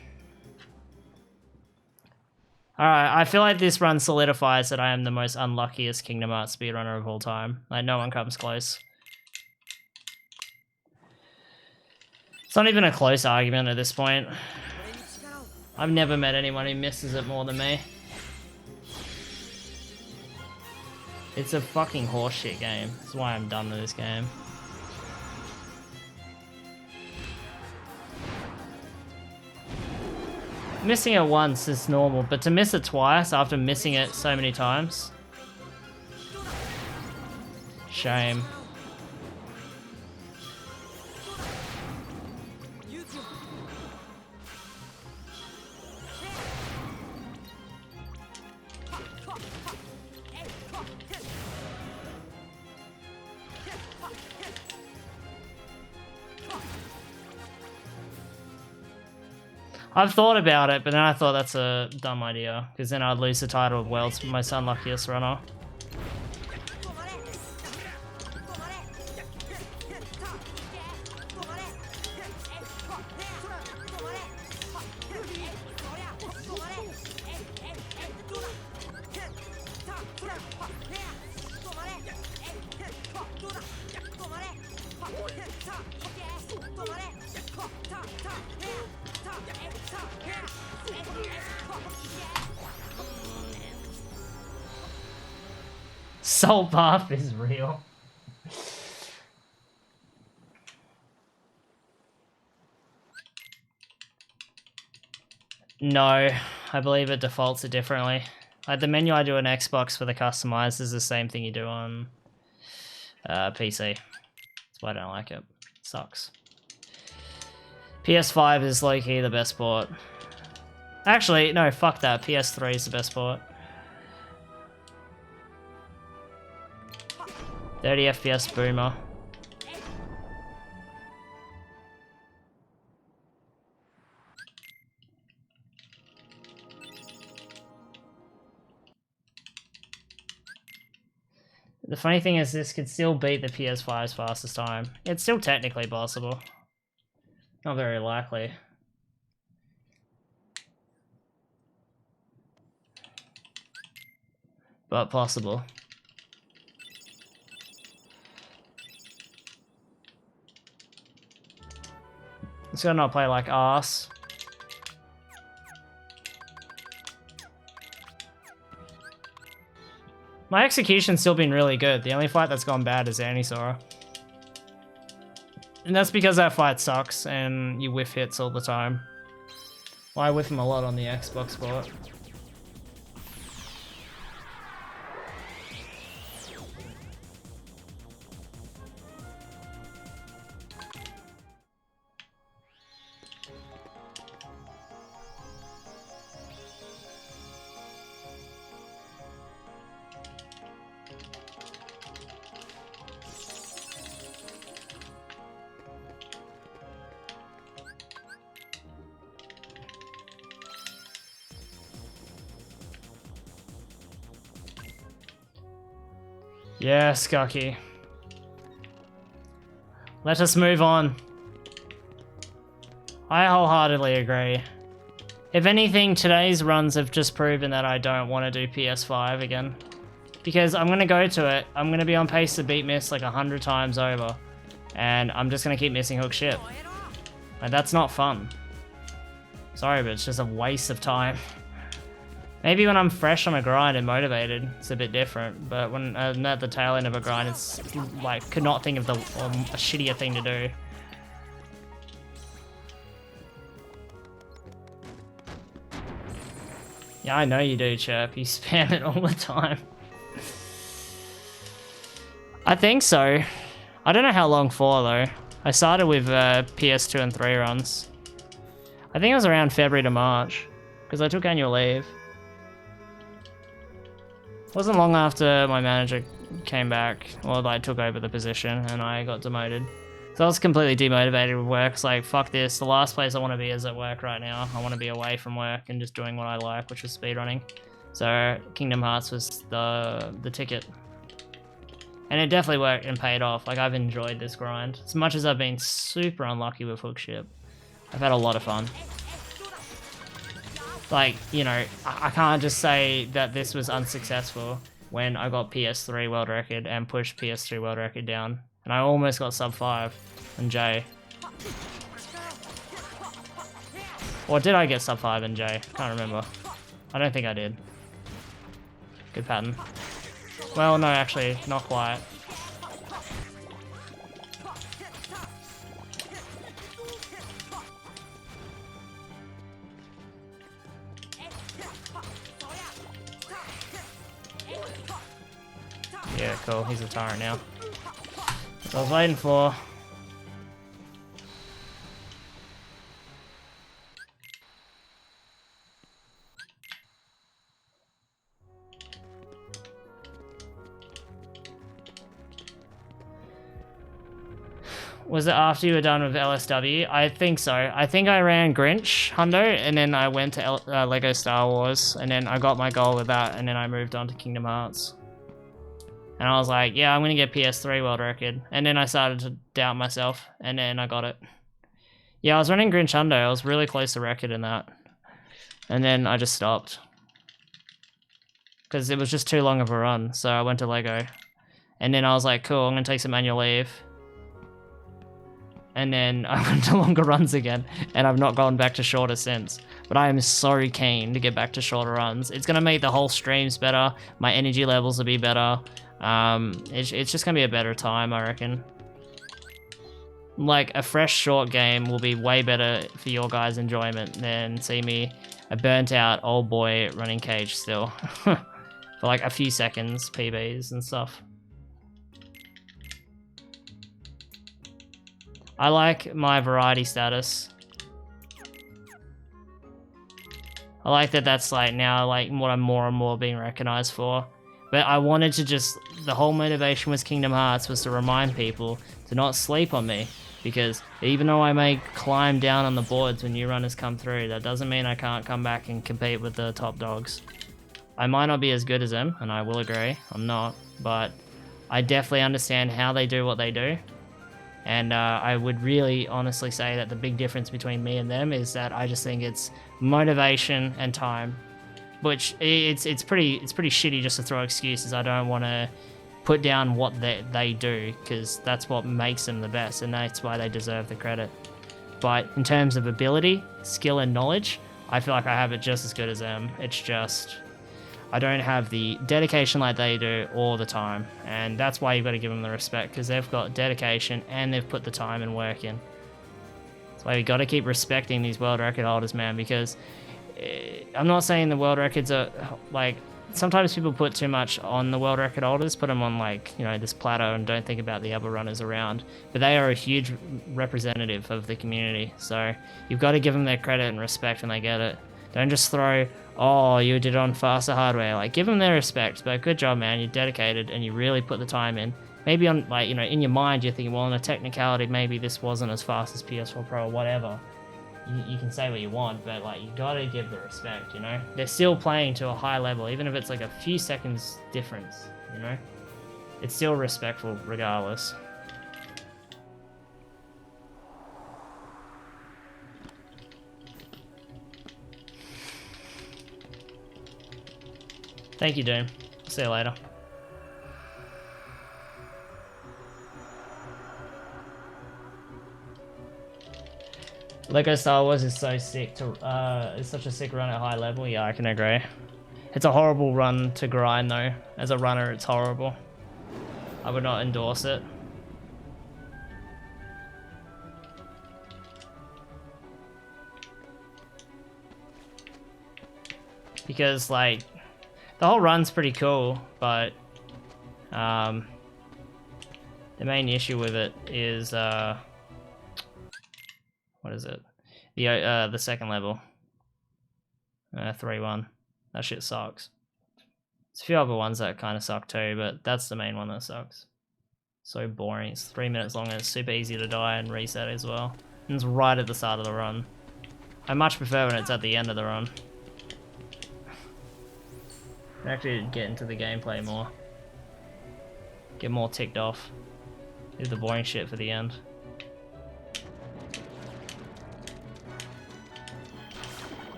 Alright, I feel like this run solidifies that I am the most unluckiest Kingdom Hearts speedrunner of all time. Like, no one comes close. It's not even a close argument at this point. I've never met anyone who misses it more than me. It's a fucking horseshit game. That's why I'm done with this game. Missing it once is normal, but to miss it twice after missing it so many times? Shame. I've thought about it, but then I thought that's a dumb idea, because then I'd lose the title of World's Most Unluckiest Runner. Soul Path is real. No, I believe it defaults it differently. Like the menu I do on Xbox for the customized is the same thing you do on PC. That's why I don't like it. It sucks. PS5 is low-key the best port. Actually, no, fuck that. PS3 is the best port. 30 FPS boomer. The funny thing is this could still beat the PS5's fastest time. It's still technically possible. Not very likely. But possible. It's gonna not play like arse. My execution's still been really good. The only fight that's gone bad is Anisora. And that's because that fight sucks and you whiff hits all the time. Well, I whiff him a lot on the Xbox port. Yes, Gucky. Let us move on. I wholeheartedly agree. If anything, today's runs have just proven that I don't want to do PS5 again. Because I'm going to go to it, I'm going to be on pace to beat Miss like 100 times over. And I'm just going to keep missing hook ship. And that's not fun. Sorry, but it's just a waste of time. Maybe when I'm fresh on a grind and motivated, it's a bit different. But when I'm at the tail end of a grind, it's like, could not think of a shittier thing to do. Yeah, I know you do, Chirp. You spam it all the time. I think so. I don't know how long for, though. I started with PS2 and 3 runs. I think it was around February to March, because I took annual leave. It wasn't long after my manager came back, or like took over the position, and I got demoted. So I was completely demotivated with work. It's like, fuck this. The last place I want to be is at work right now. I want to be away from work and just doing what I like, which was speedrunning. So Kingdom Hearts was the ticket. And it definitely worked and paid off. Like, I've enjoyed this grind. As much as I've been super unlucky with hook ship, I've had a lot of fun. Like, you know, I can't just say that this was unsuccessful when I got PS3 world record and pushed PS3 world record down. And I almost got sub 5 in J. Or did I get sub 5 in J? Can't remember. I don't think I did. Good pattern. Well, no, actually, not quite. Yeah, cool. He's a tyrant now. That's what I was waiting for. Was it after you were done with LSW? I think so. I think I ran Grinch, Hundo, and then I went to Lego Star Wars, and then I got my goal with that, and then I moved on to Kingdom Hearts. And I was like, yeah, I'm going to get PS3 world record. And then I started to doubt myself, and then I got it. Yeah, I was running Grinch Hundo. I was really close to record in that. And then I just stopped. Because it was just too long of a run, so I went to Lego. And then I was like, cool, I'm going to take some annual leave. And then I went to longer runs again, and I've not gone back to shorter since. But I am so keen to get back to shorter runs. It's going to make the whole streams better, my energy levels will be better, It's just gonna be a better time, I reckon. Like, a fresh short game will be way better for your guys' enjoyment than see me a burnt out old boy running cage still. For like a few seconds, PBs and stuff. I like my variety status. I like that that's like now like what I'm more and more being recognized for. But I wanted to just, the whole motivation with Kingdom Hearts was to remind people to not sleep on me. Because even though I may climb down on the boards when new runners come through, that doesn't mean I can't come back and compete with the top dogs. I might not be as good as them, and I will agree, I'm not. But I definitely understand how they do what they do. And I would really honestly say that the big difference between me and them is that I just think it's motivation and time. Which it's pretty shitty just to throw excuses. I don't want to put down what they do, because that's what makes them the best, and that's why they deserve the credit. But in terms of ability, skill, and knowledge, I feel like I have it just as good as them. It's just I don't have the dedication like they do all the time, and that's why you've got to give them the respect, because they've got dedication and they've put the time and work in. That's why we got to keep respecting these world record holders, man, because I'm not saying the world records are like, sometimes people put too much on the world record holders, put them on like, you know, this plateau and don't think about the other runners around. But they are a huge representative of the community. So you've got to give them their credit and respect when they get it. Don't just throw, oh, you did it on faster hardware. Like, give them their respect. But good job, man. You're dedicated and you really put the time in. Maybe on, like, you know, in your mind, you're thinking, well, in a technicality, maybe this wasn't as fast as PS4 Pro or whatever. You can say what you want, but like, you gotta give the respect, you know? They're still playing to a high level, even if it's like a few seconds difference, you know? It's still respectful regardless. Thank you, Doom. See you later. Lego Star Wars is so sick to, it's such a sick run at high level. Yeah, I can agree. It's a horrible run to grind though. As a runner, it's horrible. I would not endorse it. Because like, the whole run's pretty cool, but the main issue with it is what is it? The second level. 3-1. That shit sucks. There's a few other ones that kind of suck too, but that's the main one that sucks. So boring. It's 3 minutes long and it's super easy to die and reset as well. And it's right at the start of the run. I much prefer when it's at the end of the run. I actually get into the gameplay more. Get more ticked off. Do the boring shit for the end.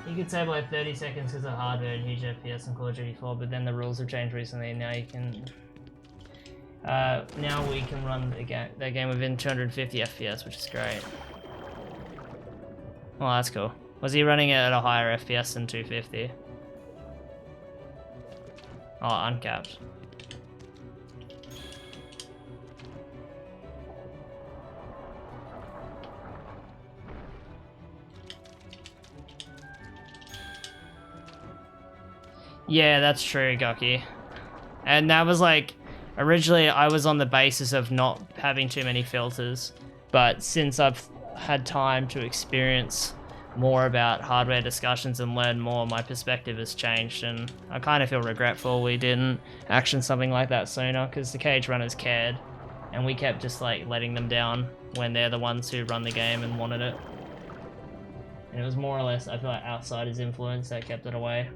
You could save like 30 seconds because of hardware and huge FPS in Call of Duty 4, but then the rules have changed recently and now you can... now we can run the game within 250 FPS, which is great. Oh, that's cool. Was he running it at a higher FPS than 250? Oh, uncapped. Yeah, that's true, Gucky. And that was like, originally I was on the basis of not having too many filters, but since I've had time to experience more about hardware discussions and learn more, my perspective has changed, and I kind of feel regretful we didn't action something like that sooner, because the cage runners cared, and we kept just like letting them down when they're the ones who run the game and wanted it. And it was more or less, I feel like, outsiders' influence that kept it away.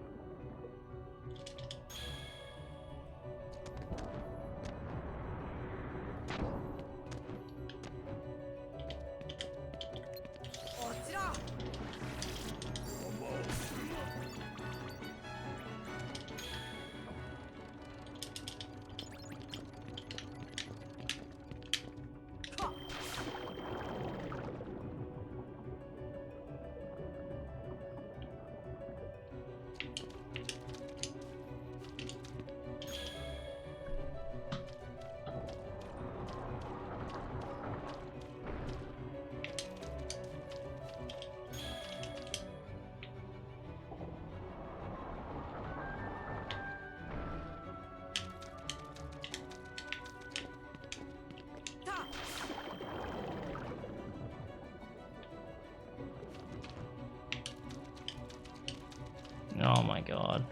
Oh my god.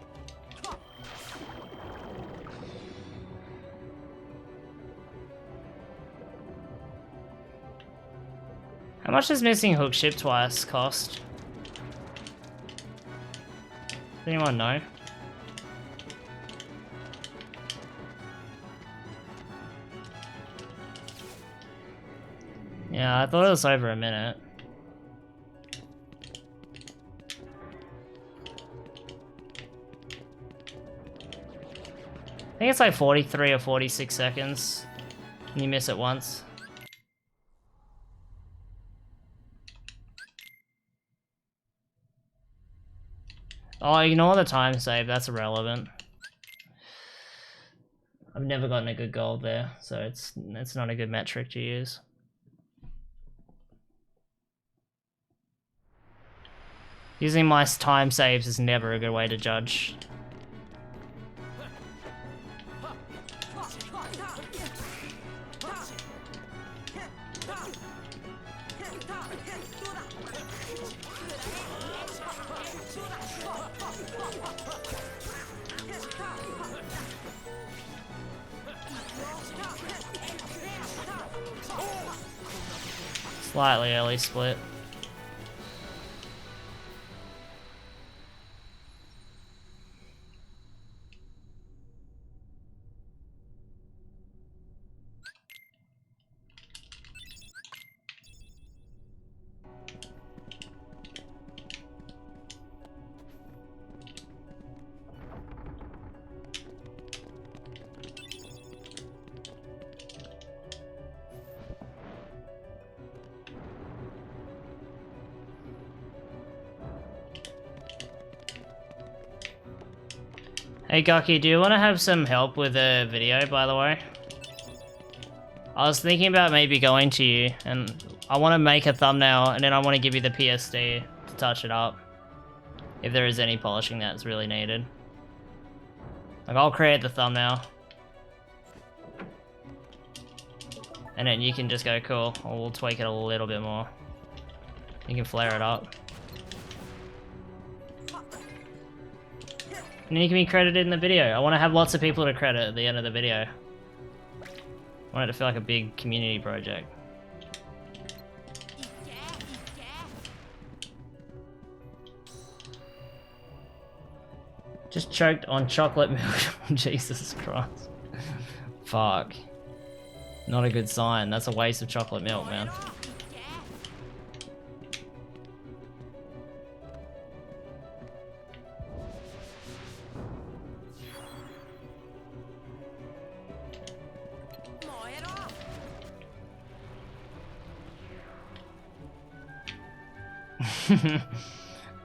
How much does missing hook ship twice cost? Does anyone know? Yeah, I thought it was over a minute. I think it's like 43 or 46 seconds. And you miss it once. Oh, ignore the time save, that's irrelevant. I've never gotten a good gold there, so it's not a good metric to use. Using my time saves is never a good way to judge. Slightly early split. Hey Gucky, do you want to have some help with a video, by the way? I was thinking about maybe going to you, and I want to make a thumbnail, and then I want to give you the PSD to touch it up. If there is any polishing that's really needed. Like, I'll create the thumbnail. And then you can just go, cool, or we'll tweak it a little bit more. You can flare it up. And then you can be credited in the video. I want to have lots of people to credit at the end of the video. I want it to feel like a big community project. Just choked on chocolate milk. Jesus Christ. Fuck. Not a good sign. That's a waste of chocolate milk, man.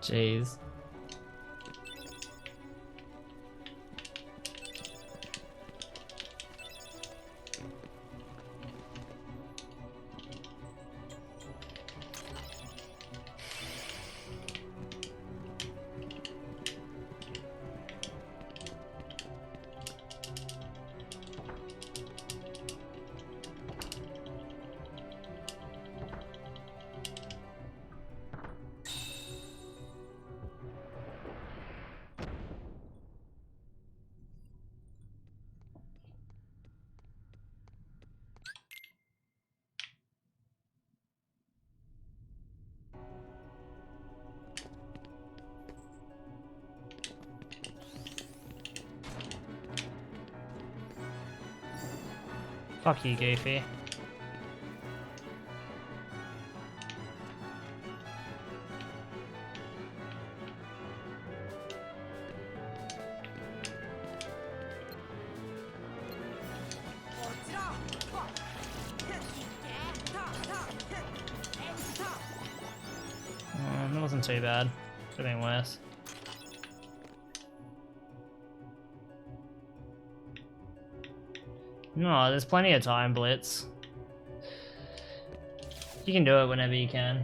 Jeez. Fuck you, Goofy. That wasn't too bad. Could have been worse. No, there's plenty of time, Blitz. You can do it whenever you can.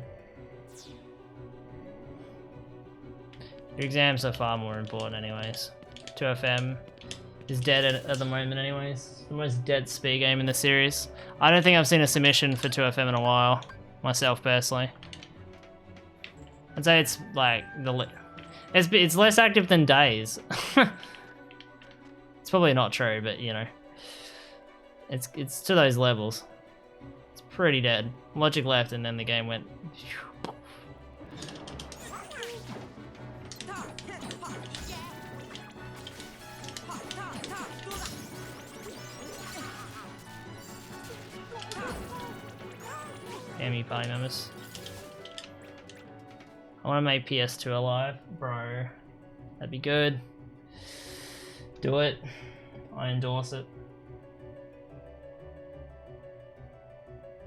Your exams are far more important anyways. 2FM is dead at the moment anyways. The most dead speed game in the series. I don't think I've seen a submission for 2FM in a while, myself personally. I'd say it's like It's less active than days. It's probably not true, but you know, it's to those levels. It's pretty dead. Logic left, and then the game went. Damn you, party members. I want to make PS2 alive, bro. That'd be good. Do it. I endorse it.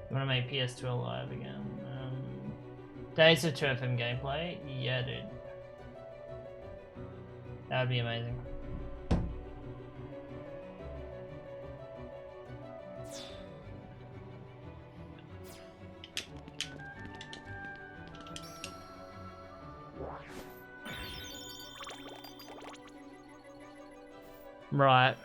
I want to make PS2 alive again. Days of 2FM gameplay? Yeah, dude. That would be amazing. Right.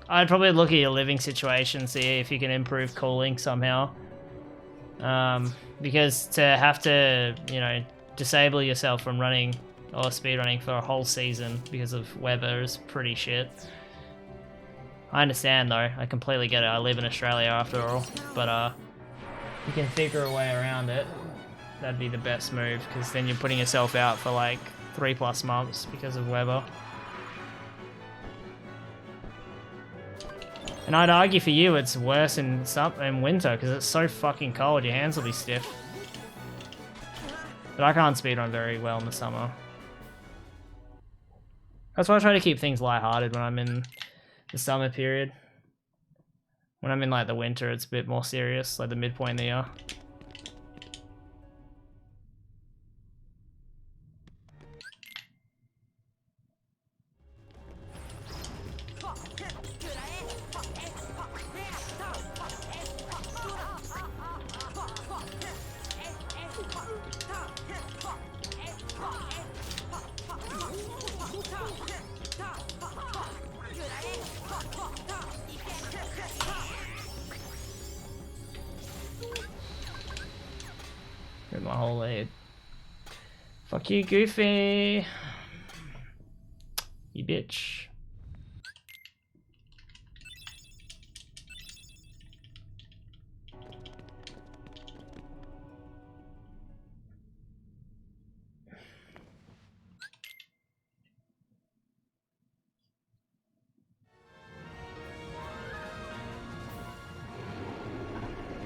I'd probably look at your living situation, see if you can improve cooling somehow. Because to have to, you know, disable yourself from running or speedrunning for a whole season because of weather is pretty shit. I understand though, I completely get it. I live in Australia after all, but you can figure a way around it. That'd be the best move, because then you're putting yourself out for like 3+ months because of weather. And I'd argue for you it's worse in winter, because it's so fucking cold, your hands will be stiff. But I can't speedrun very well in the summer. That's why I try to keep things lighthearted when I'm in the summer period. When I'm in like the winter, it's a bit more serious, like the midpoint of the year. My whole lead. Fuck you, Goofy. You bitch.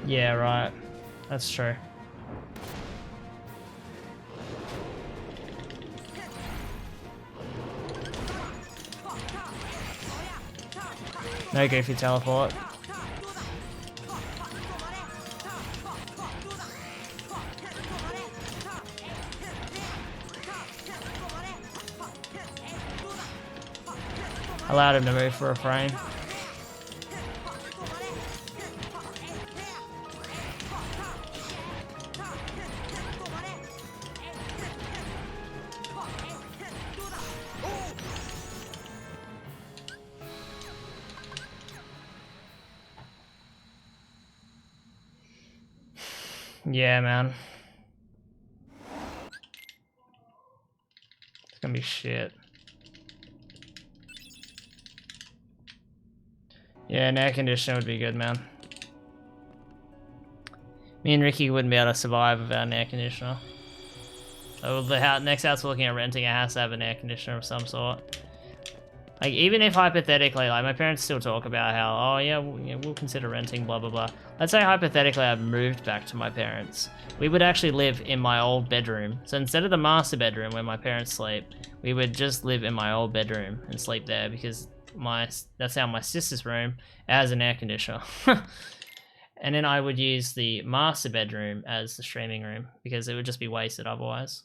Yeah, right. That's true. No Goofy teleport. Allowed him to move for a frame. Yeah, man. It's gonna be shit. Yeah, an air conditioner would be good, man. Me and Ricky wouldn't be able to survive without an air conditioner. So the next house we're looking at renting, it has to have an air conditioner of some sort. Like, even if hypothetically, like, my parents still talk about how, oh yeah, we'll consider renting, blah, blah, blah. Let's say hypothetically I moved back to my parents. We would actually live in my old bedroom. So instead of the master bedroom where my parents sleep, we would just live in my old bedroom and sleep there, because that's how my sister's room has an air conditioner. And then I would use the master bedroom as the streaming room, because it would just be wasted otherwise.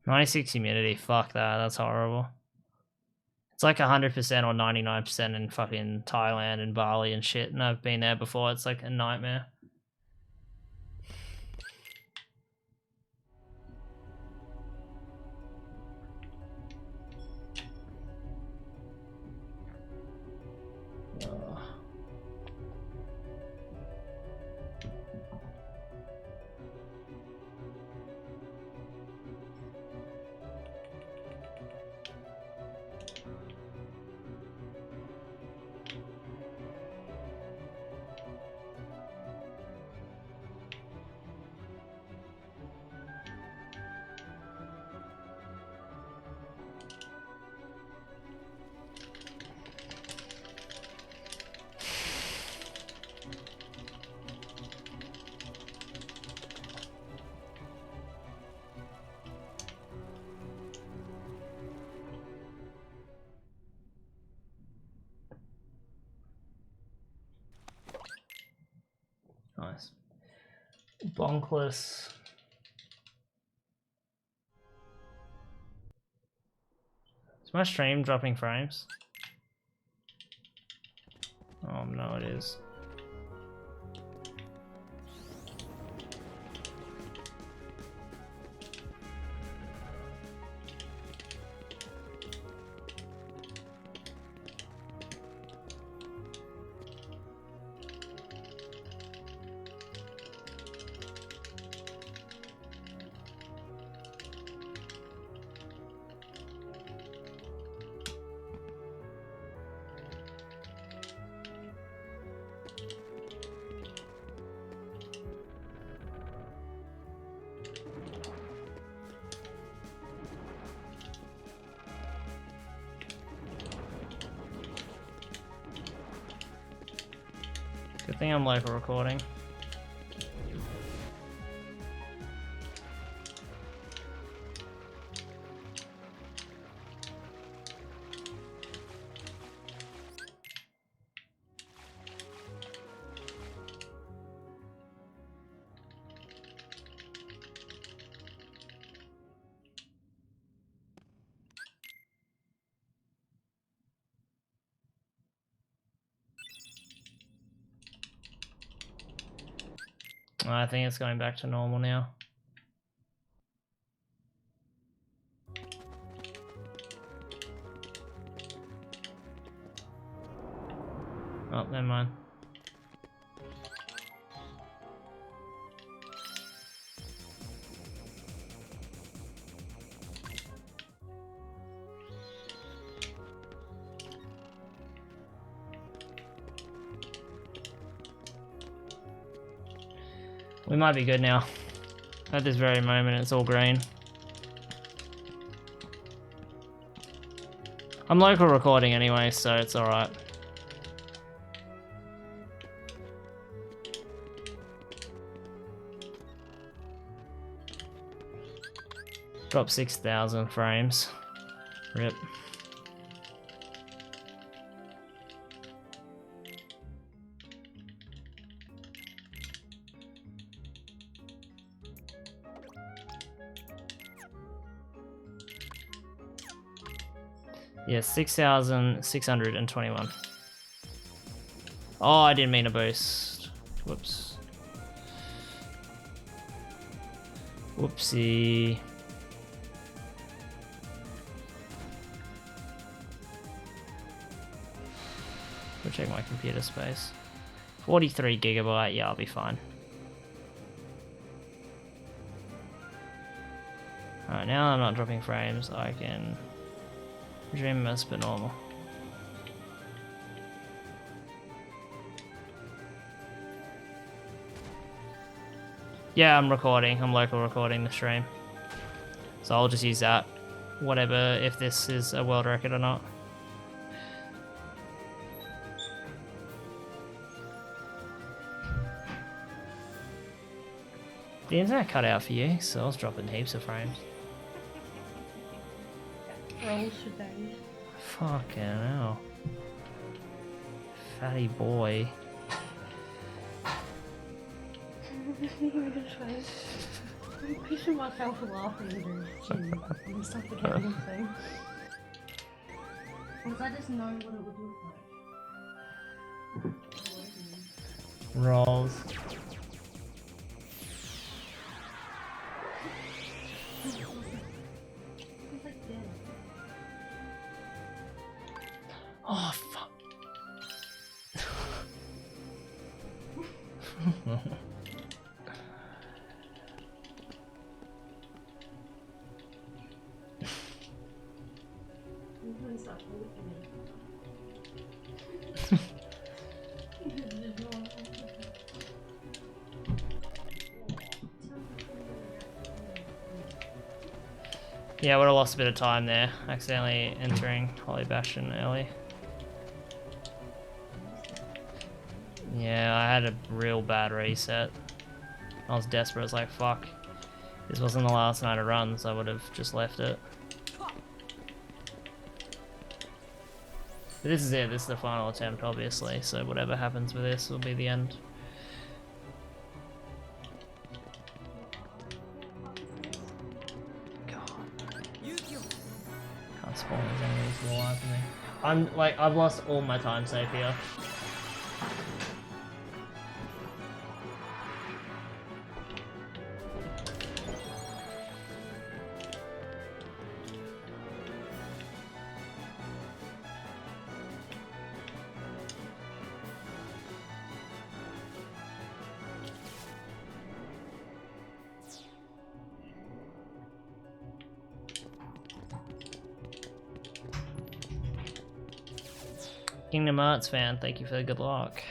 96 humidity, fuck that, that's horrible. It's like 100% or 99% in fucking Thailand and Bali and shit, and I've been there before, it's like a nightmare. Nice. Bonkless. Is my stream dropping frames? Oh no, it is. Good thing I'm local recording. I think it's going back to normal now. Oh, never mind. We might be good now. At this very moment, it's all green. I'm local recording anyway, so it's alright. Drop 6,000 frames. Rip. Yeah, 6,621. Oh, I didn't mean to boost. Whoops. Whoopsie. Go check my computer space. 43 gigabyte, yeah, I'll be fine. Alright, now I'm not dropping frames, I can resume as per normal. Yeah, I'm recording, I'm local recording the stream. So I'll just use that, whatever, if this is a world record or not. The internet cut out for you, so I was dropping heaps of frames. Rolls for days. Fucking hell. Fatty boy. I'm pissing myself laughing during gym and suffocating thing. Because I just know what it would look like. Rolls. It's like dead. Oh fuck. I'm gonna start looking at it. Yeah, I would have lost a bit of time there, accidentally entering Holy Bastion early. Yeah, I had a real bad reset. I was desperate, I was like, fuck. This wasn't the last night of runs, I would have just left it. But this is it, this is the final attempt, obviously, so whatever happens with this will be the end. Can't spawn these enemies for the life of me. I'm like, I've lost all my time save here. Kingdom Hearts fan, thank you for the good luck.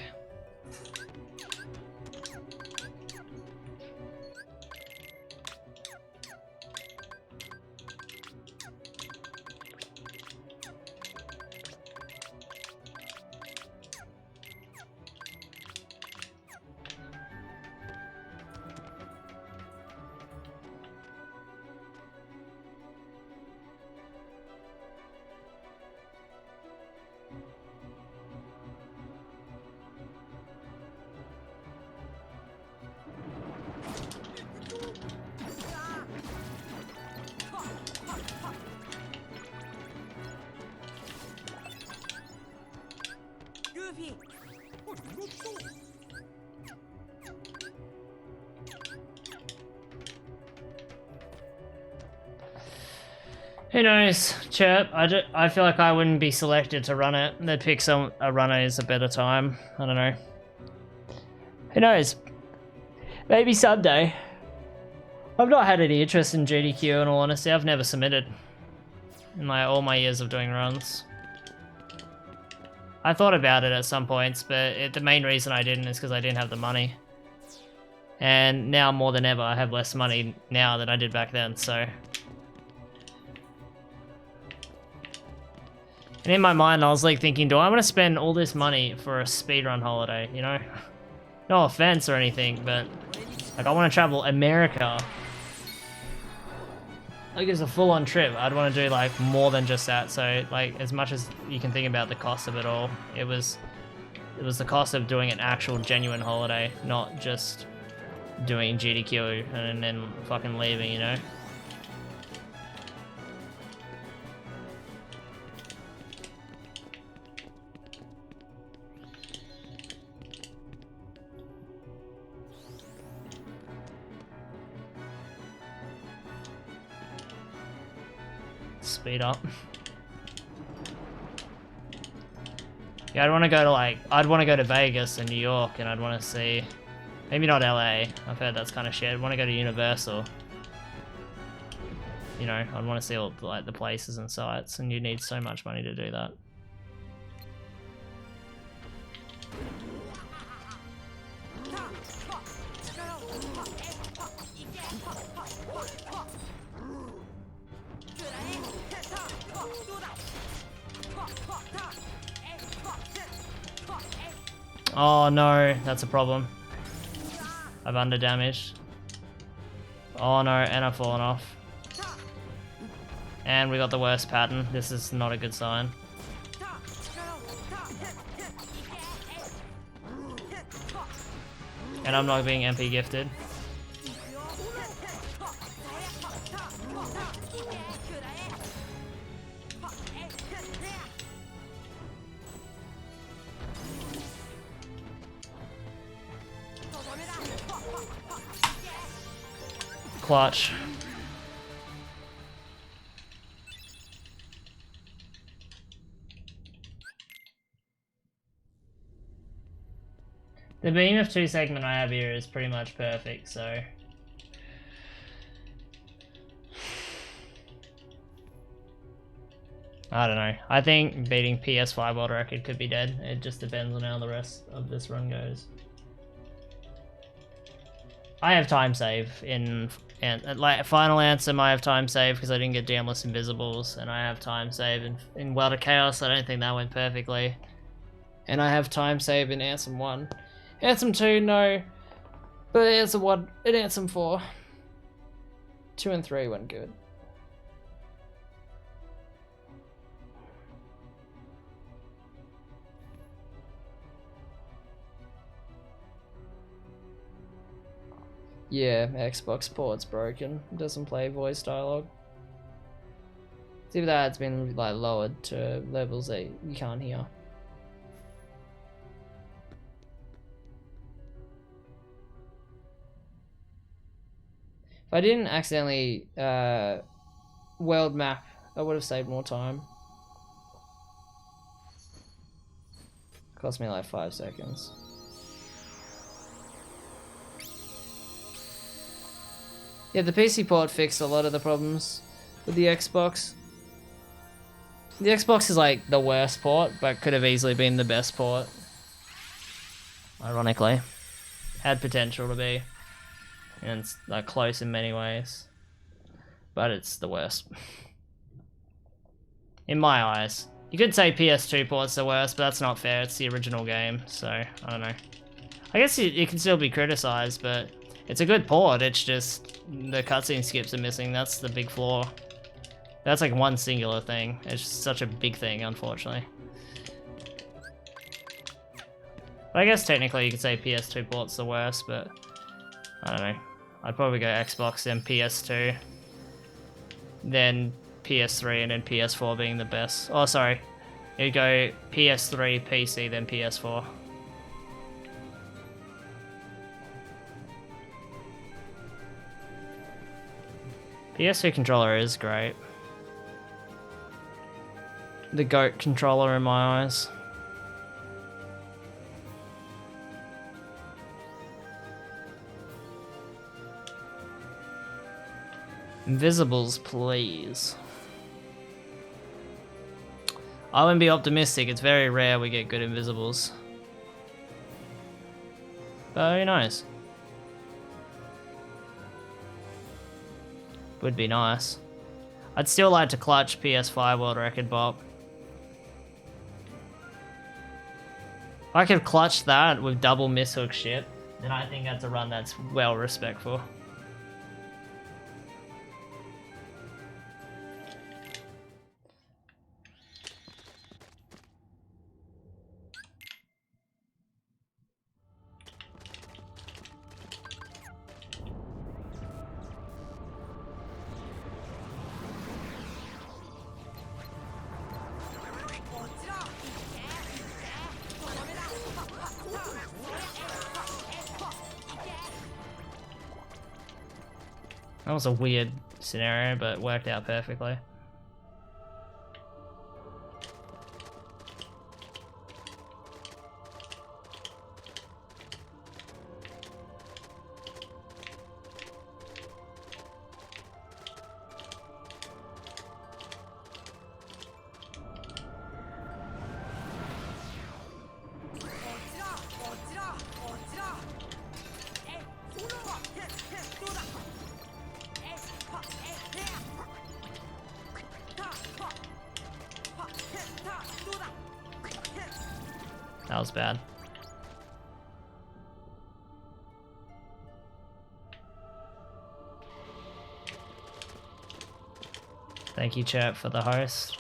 Who knows, Chirp? I feel like I wouldn't be selected to run it. They'd pick a runner who's a better time. I don't know. Who knows? Maybe someday. I've not had any interest in GDQ in all honesty. I've never submitted in all my years of doing runs. I thought about it at some points, but the main reason I didn't is because I didn't have the money. And now more than ever, I have less money now than I did back then, so... And in my mind, I was like thinking, do I want to spend all this money for a speedrun holiday, you know? No offense or anything, but like I want to travel America. Like it's a full-on trip. I'd want to do like more than just that. So like as much as you can think about the cost of it all, it was the cost of doing an actual genuine holiday, not just doing GDQ and then fucking leaving, you know? Speed up. Yeah, I'd want to go to Vegas and New York, and I'd want to see, maybe not LA. I've heard that's kind of shit. I'd want to go to Universal. You know, I'd want to see all like the places and sites, and you need so much money to do that. Oh no, that's a problem. I've underdamaged. Oh no, and I've fallen off. And we got the worst pattern. This is not a good sign. And I'm not being MP gifted. clutch. The beam of 2 segment I have here is pretty much perfect, so... I don't know. I think beating PS5 world record could be dead. It just depends on how the rest of this run goes. I have time save in... And like Final Anthem, I have time save because I didn't get Damnless Invisibles, and I have time save in World of Chaos. I don't think that went perfectly. And I have time save in Anthem 1. Anthem 2, no. But Anthem 1 and Anthem 4. 2 and 3 went good. Yeah, Xbox port's broken. It doesn't play voice dialogue. See, that it's been like lowered to levels that you can't hear. If I didn't accidentally world map, I would have saved more time. Cost me like 5 seconds. Yeah, the PC port fixed a lot of the problems with the Xbox. The Xbox is like the worst port, but could have easily been the best port. Ironically. Had potential to be. And it's like close in many ways. But it's the worst. In my eyes. You could say PS2 port's the worst, but that's not fair. It's the original game, so I don't know. I guess it can still be criticized, but it's a good port. It's just the cutscene skips are missing. That's the big flaw. That's like one singular thing. It's just such a big thing, unfortunately. But I guess technically you could say PS2 port's the worst, but I don't know. I'd probably go Xbox, then PS2, then PS3, and then PS4 being the best. Oh, sorry. You'd go PS3, PC, then PS4. PS2 controller is great. The GOAT controller in my eyes. Invisibles, please. I wouldn't be optimistic. It's very rare we get good invisibles. But who knows? Would be nice. I'd still like to clutch PS5 world record bop. If I could clutch that with double mishook shit, then I think that's a run that's well respectful. That was a weird scenario, but it worked out perfectly. That was bad. Thank you, chat, for the host.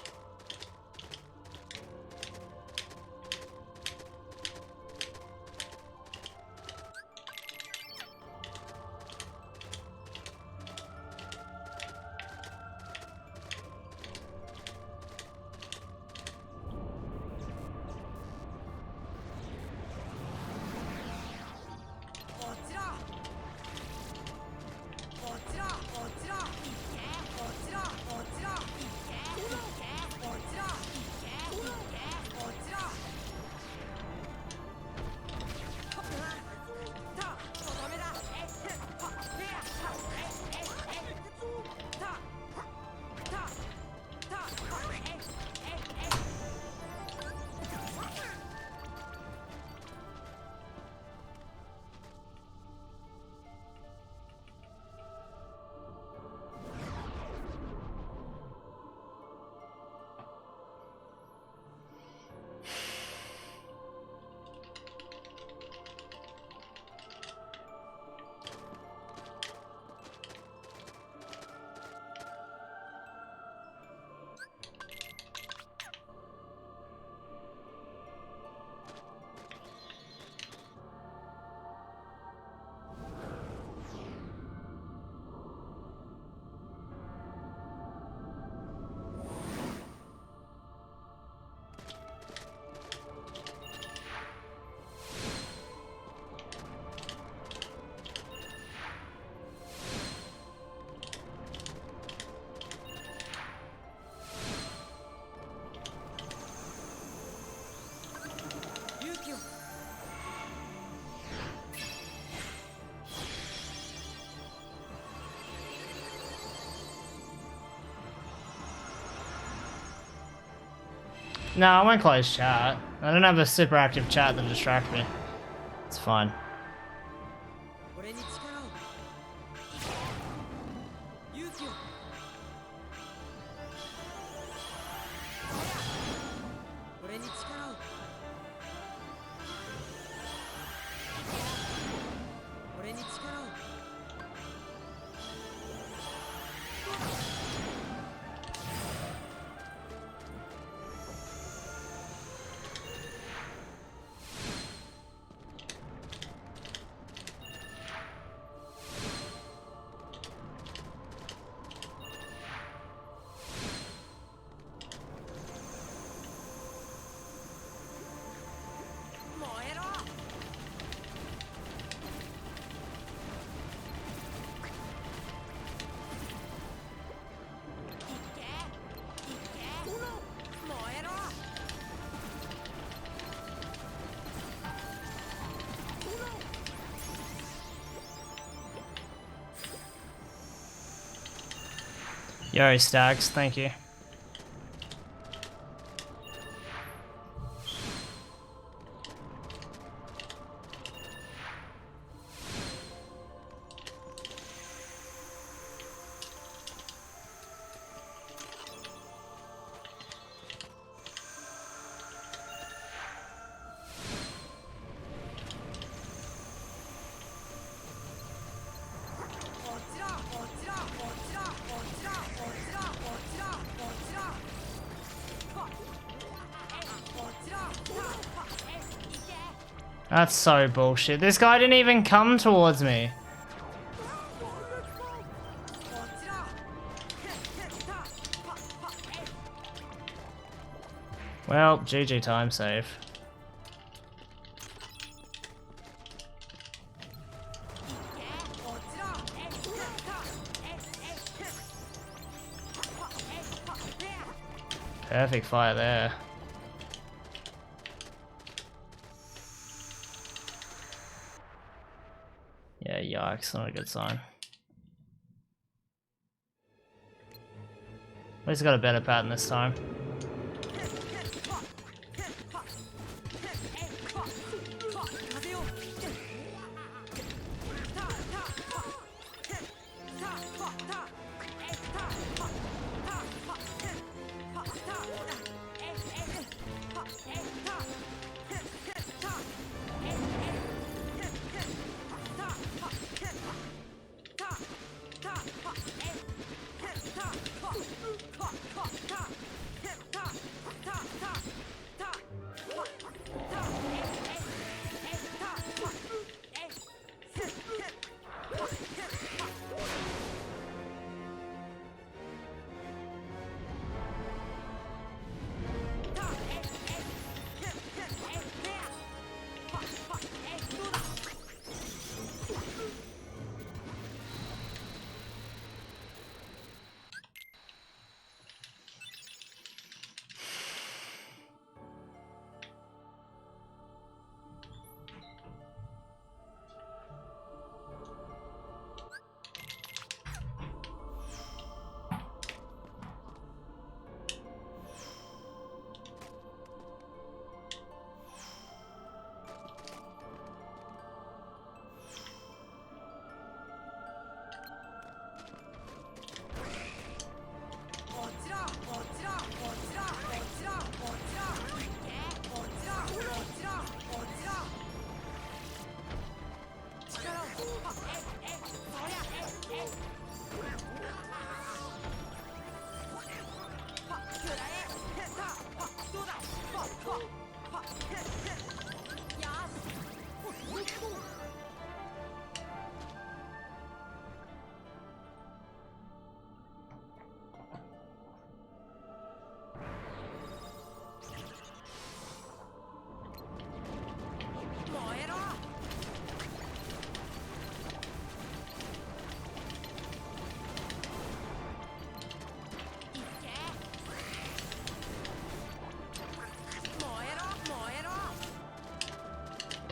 No, I won't close chat. I don't have a super active chat that distracts me. It's fine. Yo, Stags, thank you. That's so bullshit. This guy didn't even come towards me. Well, GG time save. Perfect fire there. Yeah, yikes, not a good sign. At least got a better pattern this time.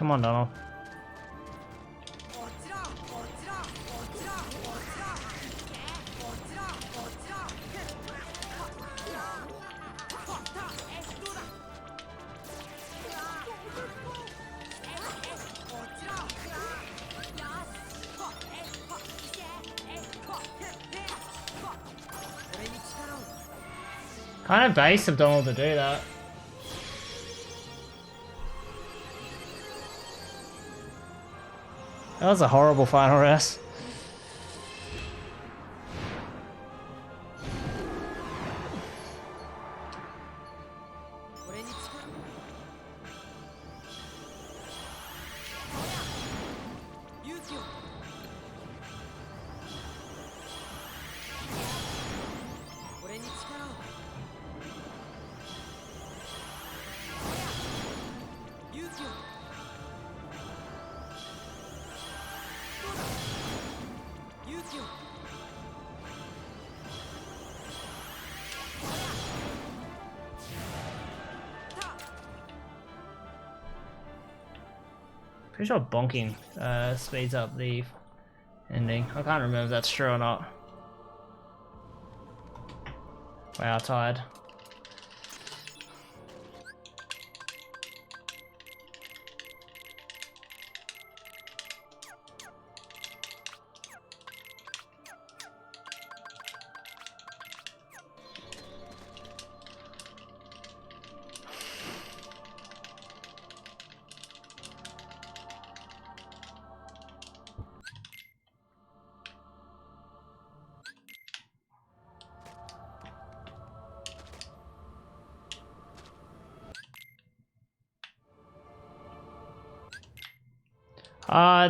Come on, Donald. Kind of base of Donald to do that. That was a horrible final rest. Pretty sure bonking speeds up the ending. I can't remember if that's true or not. Wow, tired.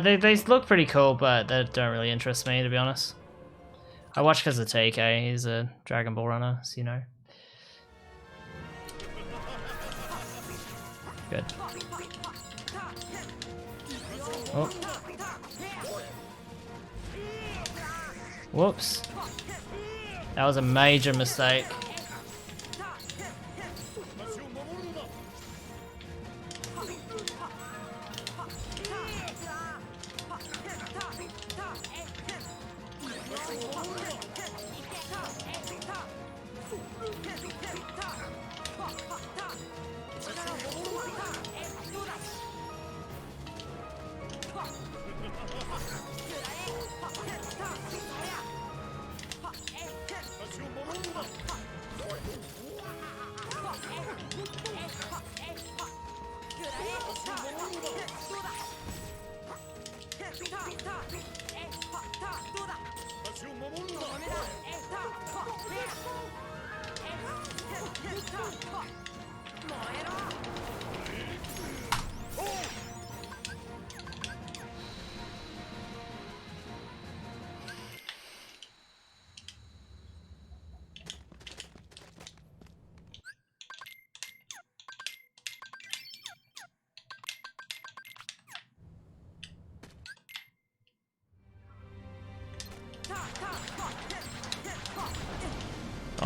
They look pretty cool, but they don't really interest me, to be honest. I watch because of TK, he's a Dragon Ball runner, so you know. Good. Oh. Whoops. That was a major mistake.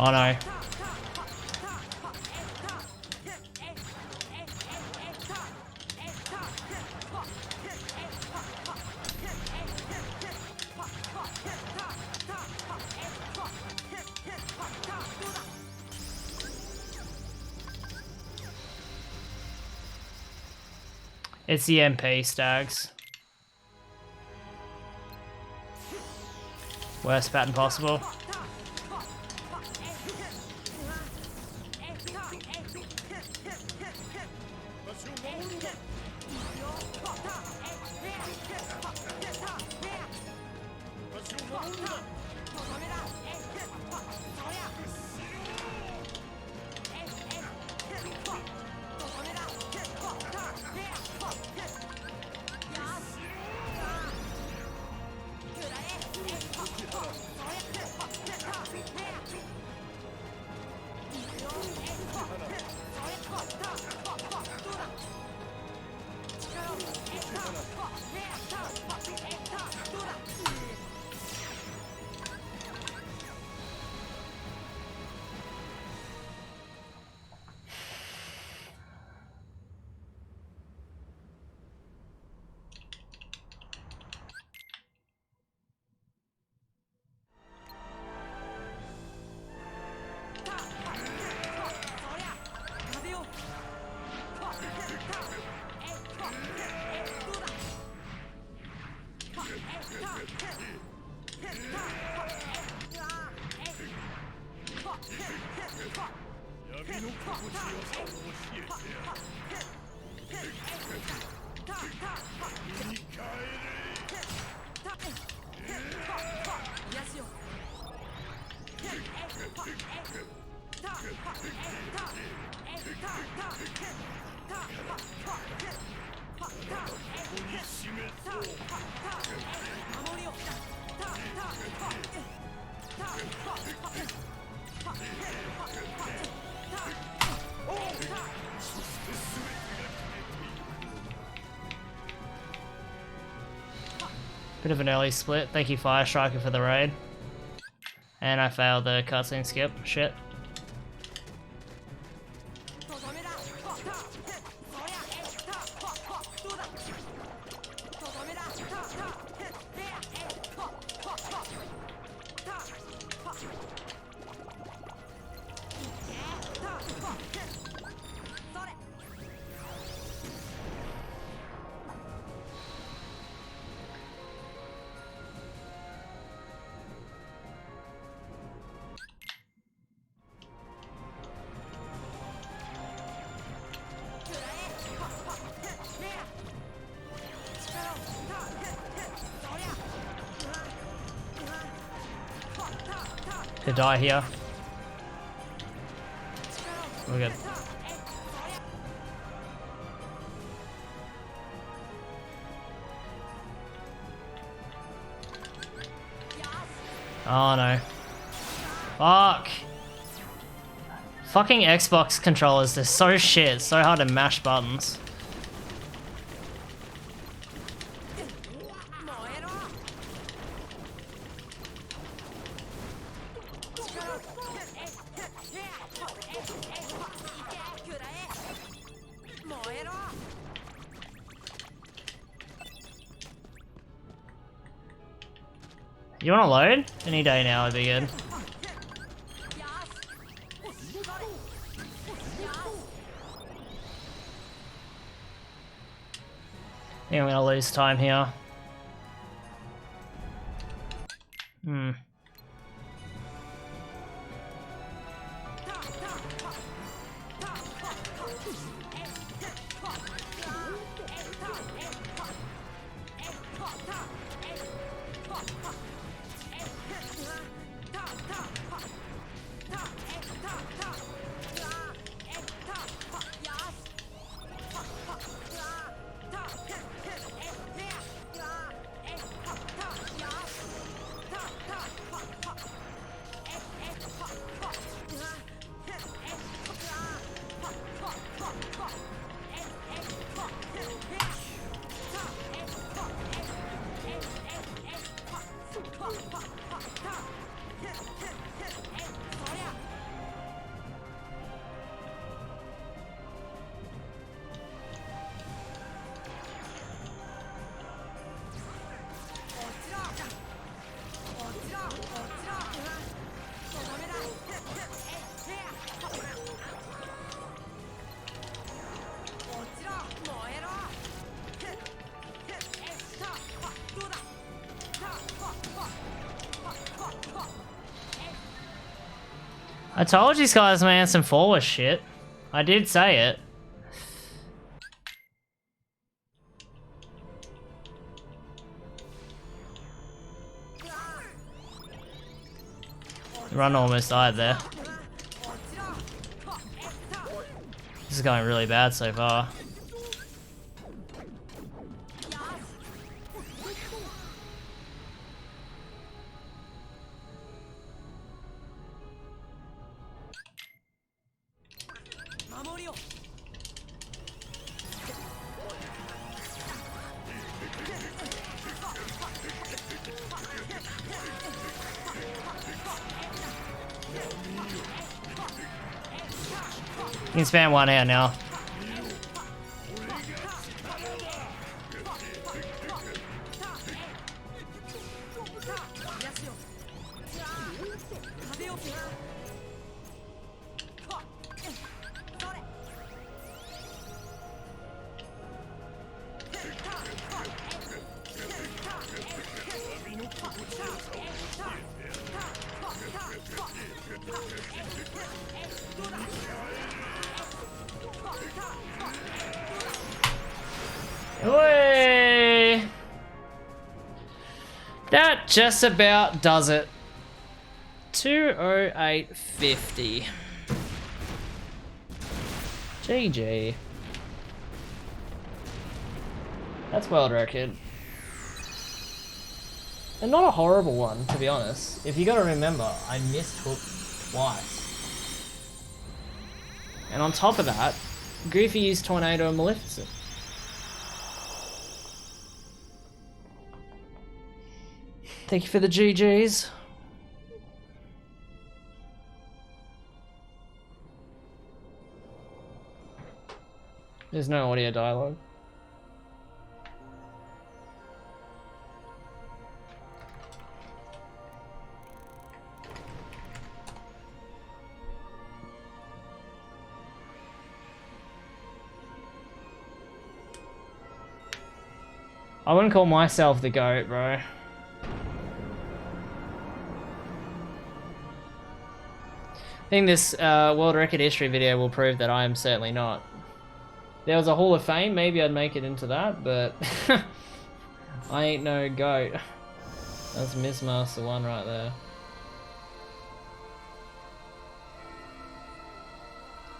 Oh no. It's the MP stags. Worst pattern possible. Bit of an early split. Thank you, Fire Striker, for the raid. And I failed the cutscene skip. Shit. To die here. We're good. Oh no. Fuck. Fucking Xbox controllers, they're so shit. It's so hard to mash buttons. You wanna load? Any day now would be good. I think I'm gonna lose time here. I told you guys, man, some forward shit. I did say it. The run almost died there. This is going really bad so far. You can spam one out now. Way. That just about does it. 208.50. GG. That's world record. And not a horrible one, to be honest. If you gotta remember, I missed hook twice. And on top of that, Goofy used Tornado and Maleficent. Thank you for the GGs. There's no audio dialogue. I wouldn't call myself the GOAT, bro. I think this world record history video will prove that I am certainly not. If there was a Hall of Fame, maybe I'd make it into that, but I ain't no GOAT. That's Miss Master 1 right there.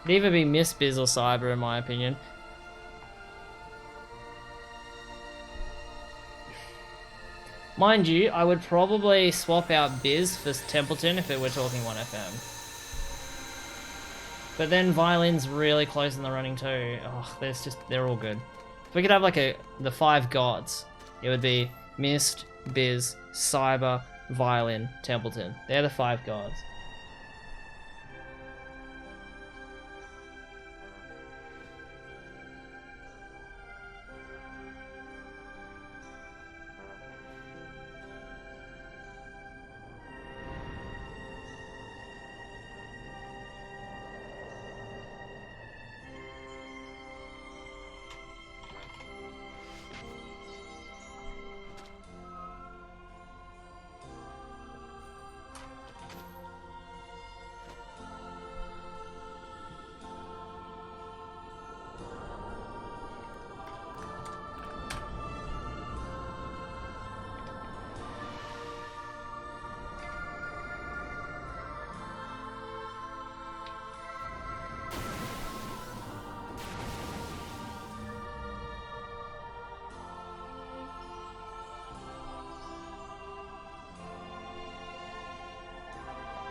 It'd either be Miss Biz or Cyber in my opinion. Mind you, I would probably swap out Biz for Templeton if it were talking 1FM. But then Violin's really close in the running too. Oh, they're all good. If we could have like the 5 gods, it would be Mist, Biz, Cyber, Violin, Templeton. They're the 5 gods.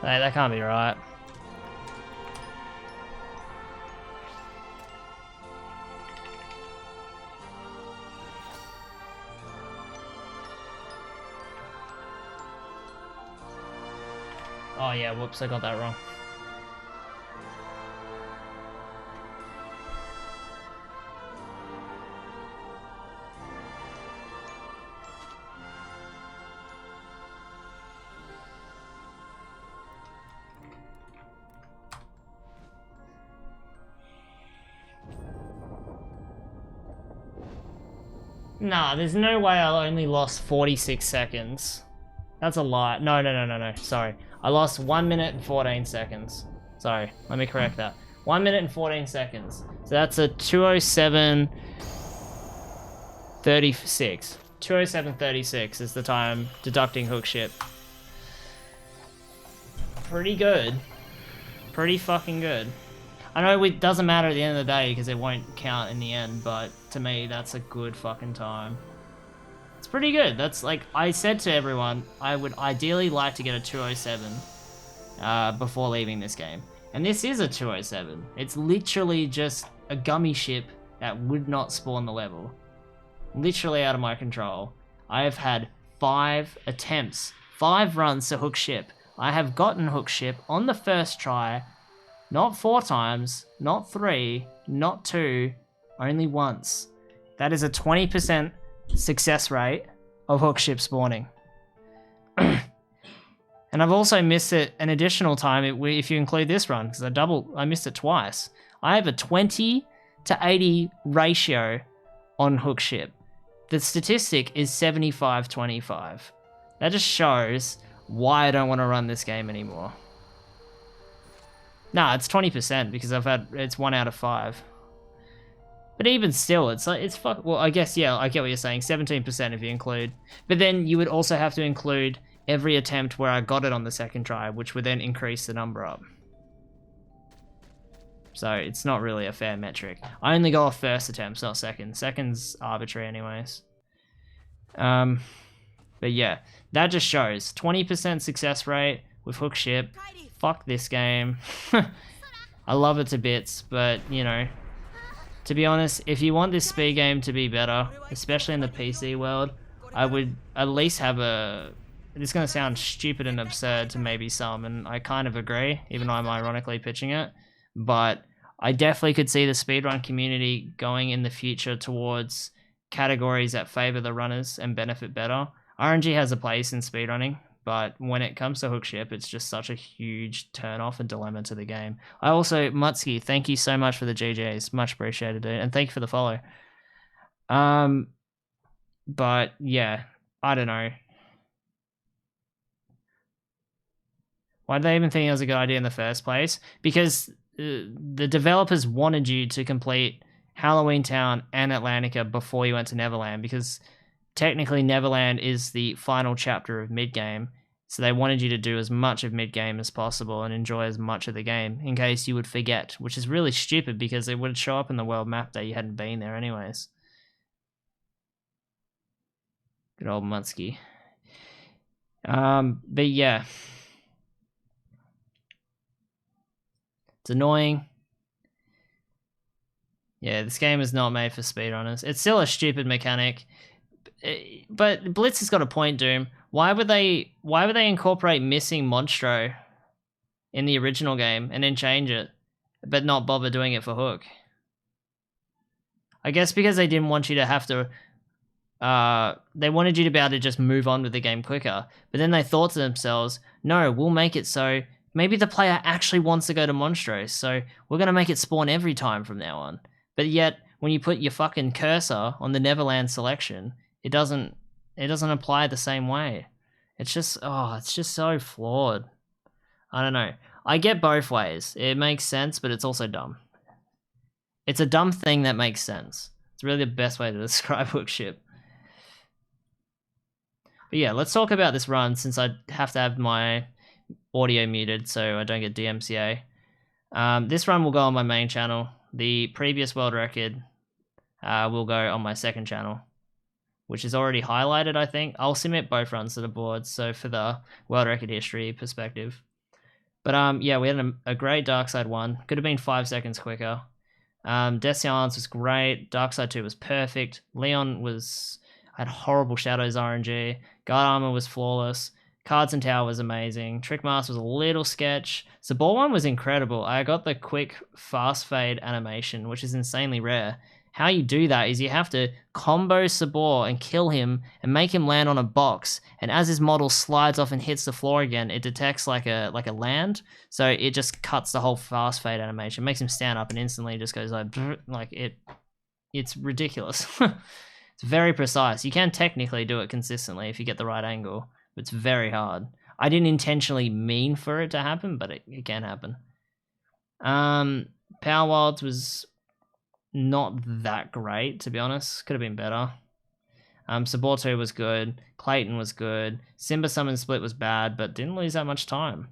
Hey, that can't be right. Oh yeah, whoops, I got that wrong. Nah, there's no way I only lost 46 seconds. That's a lie. No. Sorry. I lost 1 minute and 14 seconds. Sorry, let me correct that. 1 minute and 14 seconds. So that's a 2:07:36. 2:07:36 is the time deducting hook ship. Pretty good. Pretty fucking good. I know it doesn't matter at the end of the day because it won't count in the end, but to me, that's a good fucking time. It's pretty good. That's like, I said to everyone, I would ideally like to get a 2:07 before leaving this game. And this is a 2:07. It's literally just a gummy ship that would not spawn the level. Literally out of my control. I have had 5 attempts, 5 runs to hook ship. I have gotten hook ship on the first try. Not 4 times, not 3, not 2, only once. That is a 20% success rate of hook ship spawning. And I've also missed it an additional time if you include this run, because I missed it twice. I have a 20:80 ratio on hook ship. The statistic is 75-25. That just shows why I don't want to run this game anymore. Nah, it's 20% because it's 1 out of 5. But even still, it's like, it's fuck. Well, I guess, yeah, I get what you're saying. 17% if you include. But then you would also have to include every attempt where I got it on the second try, which would then increase the number up. So it's not really a fair metric. I only go off first attempts, not second. Second's arbitrary anyways. But yeah, that just shows 20% success rate with hook ship. Fuck this game. I love it to bits, but you know, to be honest, if you want this speed game to be better, especially in the PC world, I would at least have a... This is going to sound stupid and absurd to maybe some, and I kind of agree, even though I'm ironically pitching it, but I definitely could see the speedrun community going in the future towards categories that favor the runners and benefit better. RNG has a place in speedrunning, but when it comes to hook ship, it's just such a huge turn-off and dilemma to the game. I also, Mutski, thank you so much for the GGs. Much appreciated, dude. And thank you for the follow. But, yeah, I don't know. Why did they even think it was a good idea in the first place? Because the developers wanted you to complete Halloween Town and Atlantica before you went to Neverland, because technically Neverland is the final chapter of mid-game, so they wanted you to do as much of mid-game as possible and enjoy as much of the game in case you would forget, which is really stupid because it would show up in the world map that you hadn't been there anyways. Good old Munsky. But yeah. It's annoying. Yeah, this game is not made for speedrunners. It's still a stupid mechanic. But Blitz has got a point, Doom. Why would they incorporate missing Monstro in the original game and then change it, but not bother doing it for Hook? I guess because they didn't want you to have to they wanted you to be able to just move on with the game quicker. But then they thought to themselves, no, we'll make it so maybe the player actually wants to go to Monstro, so we're going to make it spawn every time from now on. But yet, when you put your fucking cursor on the Neverland selection, it doesn't apply the same way. It's just so flawed. I don't know. I get both ways. It makes sense, but it's also dumb. It's a dumb thing that makes sense. It's really the best way to describe hook ship. But yeah, let's talk about this run since I have to have my audio muted so I don't get DMCA. This run will go on my main channel. The previous world record will go on my second channel, which is already highlighted, I think. I'll submit both runs to the board, so for the world record history perspective. But yeah, we had a great Darkside 1. Could have been 5 seconds quicker. Saiyanz was great. Darkside 2 was perfect. Leon had horrible Shadows RNG. Guard Armor was flawless. Cards and Tower was amazing. Trickmaster was a little sketch. Sabor 1 was incredible. I got the quick fast fade animation, which is insanely rare. How you do that is you have to combo Sabor and kill him and make him land on a box. And as his model slides off and hits the floor again, it detects like a land. So it just cuts the whole fast fade animation, makes him stand up and instantly just goes like it's ridiculous. It's very precise. You can technically do it consistently if you get the right angle. But it's very hard. I didn't intentionally mean for it to happen, but it can happen. Power Wilds was not that great, to be honest. Could have been better. Sabor 2 was good. Clayton was good. Simba Summon Split was bad, but didn't lose that much time.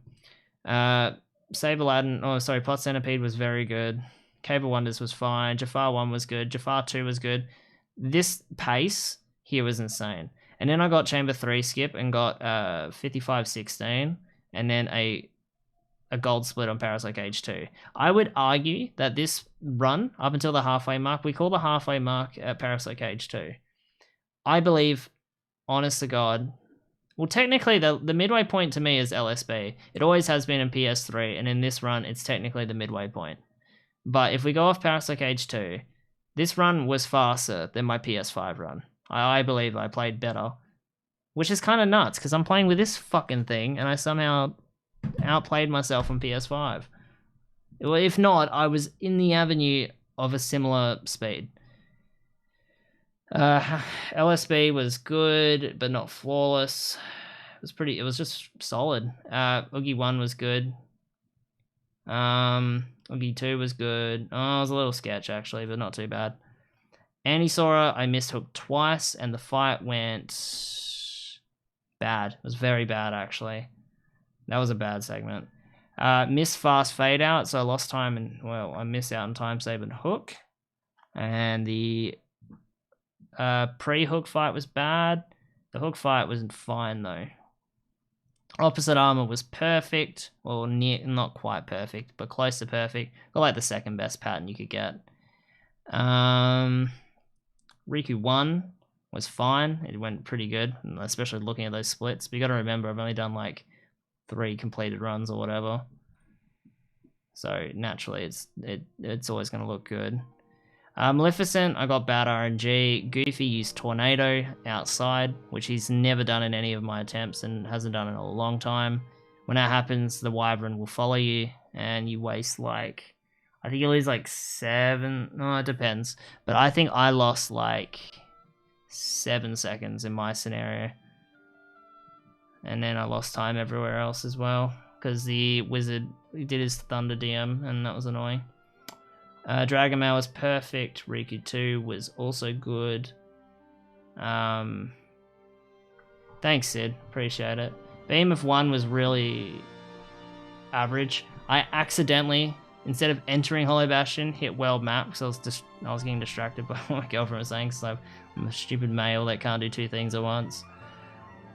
Save Aladdin, Pot Centipede was very good. Cable Wonders was fine. Jafar 1 was good. Jafar 2 was good. This pace here was insane. And then I got Chamber 3 skip and got 55-16, and then a gold split on Parasite Cage 2. I would argue that this run, up until the halfway mark, we call the halfway mark at Parasite Cage 2. I believe, honest to God, well, technically the midway point to me is LSB. It always has been in PS3, and in this run, it's technically the midway point. But if we go off Parasite Cage 2, this run was faster than my PS5 run. I believe I played better, which is kind of nuts because I'm playing with this fucking thing and I somehow outplayed myself on PS5. Well, if not, I was in the avenue of a similar speed. LSB was good, but not flawless. It was just solid. Oogie 1 was good. Oogie 2 was good. Oh, it was a little sketch actually, but not too bad. Anti-Sora, I missed hook twice, and the fight went bad. It was very bad, actually. That was a bad segment. Missed fast fade out, so I lost time, and well, I missed out on time save and hook. And the pre-hook fight was bad. The hook fight wasn't fine though. Opposite armor was perfect, well, not quite perfect, but close to perfect. Got like the second best pattern you could get. Riku 1 was fine. It went pretty good, especially looking at those splits. But you got to remember, I've only done like 3 completed runs or whatever. So naturally, it's always going to look good. Maleficent, I got bad RNG. Goofy used Tornado outside, which he's never done in any of my attempts and hasn't done in a long time. When that happens, the Wyvern will follow you, and you waste like, I think you lose like 7, no, it depends. But I think I lost like 7 seconds in my scenario. And then I lost time everywhere else as well, because the wizard did his Thunder DM, and that was annoying. Dragon Mail was perfect. Riku 2 was also good. Thanks, Sid. Appreciate it. Beam of 1 was really average. I accidentally, instead of entering Hollow Bastion, hit World Map because I was getting distracted by what my girlfriend was saying, so I'm a stupid male that can't do 2 things at once.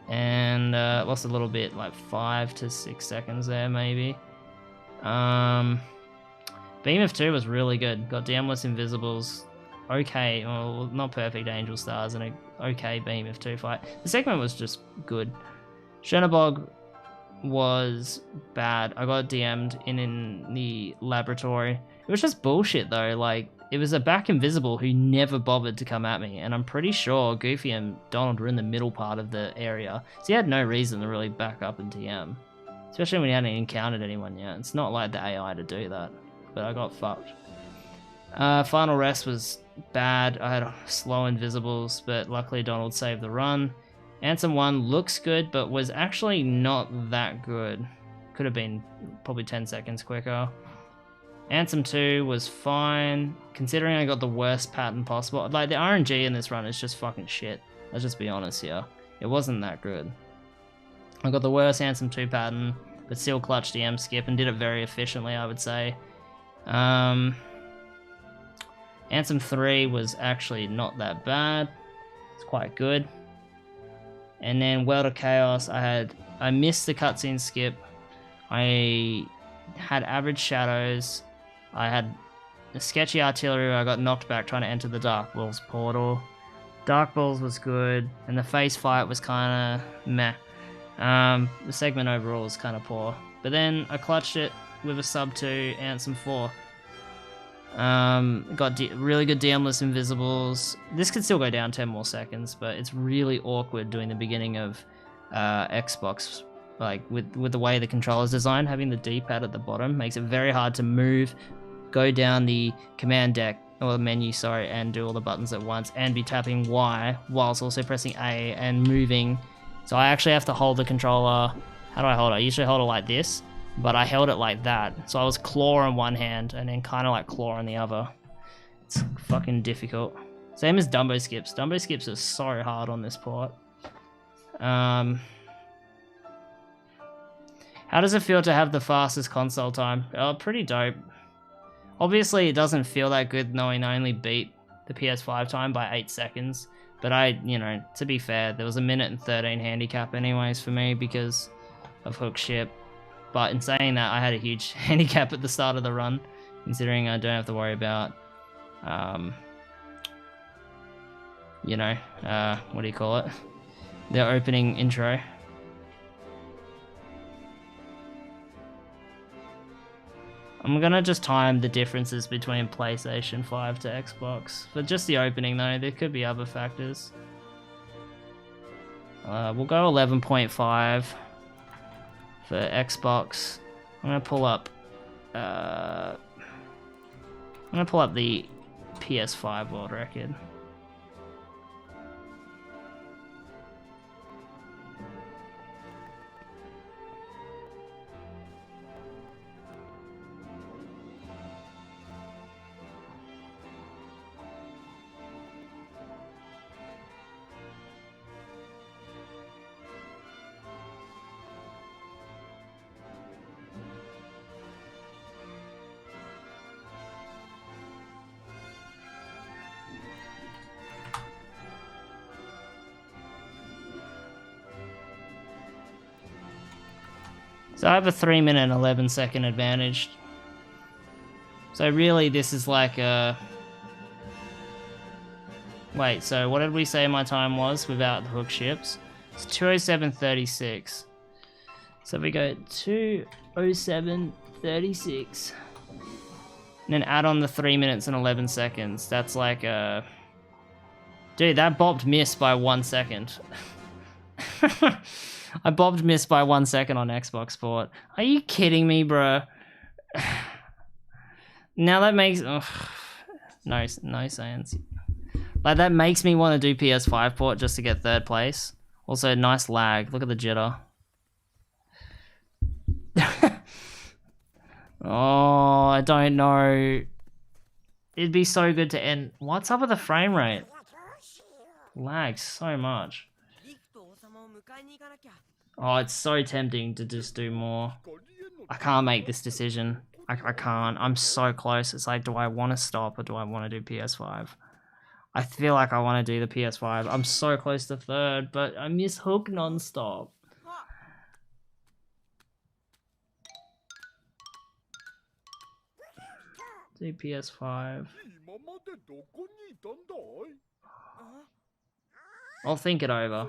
And lost a little bit, like 5 to 6 seconds there, maybe. Beam of 2 was really good. Got Damnless Invisibles, okay, well, not perfect Angel Stars, and a okay Beam of 2 fight. The segment was just good. Shenabog was bad. I got DM'd in the laboratory. It was just bullshit though. Like, it was a back invisible who never bothered to come at me, and I'm pretty sure Goofy and Donald were in the middle part of the area, so he had no reason to really back up and DM, especially when he hadn't encountered anyone yet. It's not like the AI to do that, but I got fucked. Final Rest was bad. I had slow invisibles, but luckily Donald saved the run. Ansem 1 looks good, but was actually not that good. Could have been probably 10 seconds quicker. Ansem 2 was fine, considering I got the worst pattern possible. Like, the RNG in this run is just fucking shit. Let's just be honest here. It wasn't that good. I got the worst Ansem 2 pattern, but still clutched the M skip and did it very efficiently, I would say. Ansem 3 was actually not that bad. It's quite good. And then World of Chaos, I missed the cutscene skip. I had average shadows. I had a sketchy artillery where I got knocked back trying to enter the Dark Balls portal. Dark Balls was good, and the face fight was kind of meh. The segment overall was kind of poor. But then I clutched it with a sub 2, Ansem 4. Got really good DMless invisibles. This could still go down 10 more seconds, but it's really awkward doing the beginning of Xbox. Like, with the way the controller's designed, having the D-pad at the bottom makes it very hard to move, go down the command deck, or the menu, sorry, and do all the buttons at once, and be tapping Y whilst also pressing A and moving. So I actually have to hold the controller. How do I hold it? I usually hold it like this, but I held it like that. So I was claw on one hand and then kind of like claw on the other. It's fucking difficult. Same as Dumbo skips. Dumbo skips are so hard on this port. How does it feel to have the fastest console time? Oh, pretty dope. Obviously, it doesn't feel that good knowing I only beat the PS5 time by 8 seconds. But to be fair, there was a 1:13 handicap anyways for me because of hook ship. But in saying that, I had a huge handicap at the start of the run, considering I don't have to worry about, what do you call it? The opening intro. I'm gonna just time the differences between PlayStation 5 to Xbox. For just the opening though, there could be other factors. We'll go 11.5 for Xbox. I'm gonna pull up the PS5 world record. So I have a 3-minute and 11-second advantage. So really this is like a... Wait, so what did we say my time was without the hook ships? It's 2:07:36. So if we go 2:07:36 and then add on the 3 minutes and 11 seconds, that's like a... Dude, that bobbed missed by 1 second. I bobbed missed by 1 second on Xbox Sport. Are you kidding me, bro? Now that makes... Ugh. No Saiyanz. Like, that makes me want to do PS5 port just to get 3rd place. Also, nice lag. Look at the jitter. Oh, I don't know. It'd be so good to end... What's up with the frame rate? Lags so much. Oh, it's so tempting to just do more. I can't make this decision. I can't. I'm so close. It's like, do I want to stop or do I want to do PS5? I feel like I want to do the PS5. I'm so close to 3rd, but I miss Hook non-stop. Do PS5. I'll think it over.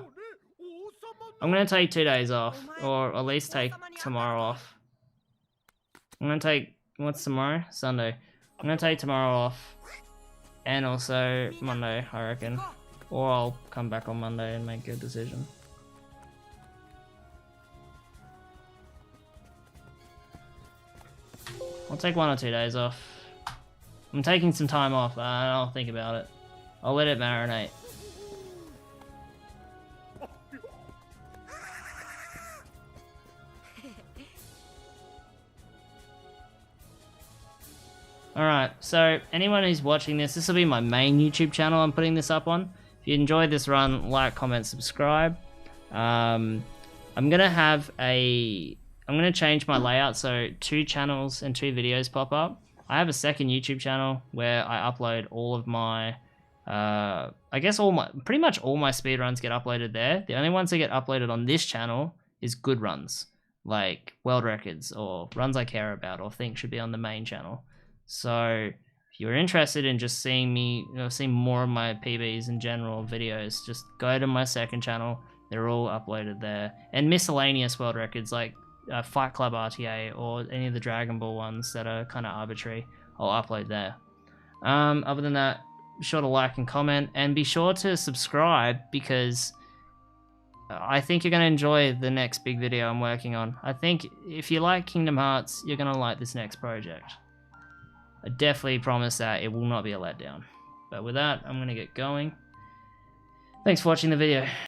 I'm gonna take 2 days off, or at least take tomorrow off. I'm gonna take, what's tomorrow? Sunday. I'm gonna take tomorrow off, and also Monday, I reckon. Or I'll come back on Monday and make a decision. I'll take 1 or 2 days off. I'm taking some time off, and I'll think about it. I'll let it marinate. Alright, so anyone who's watching this will be my main YouTube channel I'm putting this up on. If you enjoyed this run, like, comment, subscribe. I'm gonna change my layout so 2 channels and 2 videos pop up. I have a second YouTube channel where I upload all of my, pretty much all my speedruns get uploaded there. The only ones that get uploaded on this channel is good runs, like world records or runs I care about or think should be on the main channel. So if you're interested in just seeing me, seeing more of my PBs and general videos, just go to my second channel. They're all uploaded there. And miscellaneous world records like Fight Club RTA or any of the Dragon Ball ones that are kind of arbitrary, I'll upload there. Other than that, be sure to like and comment, and be sure to subscribe because I think you're going to enjoy the next big video I'm working on. I think if you like Kingdom Hearts, you're going to like this next project. I definitely promise that it will not be a letdown. But with that, I'm going to get going. Thanks for watching the video.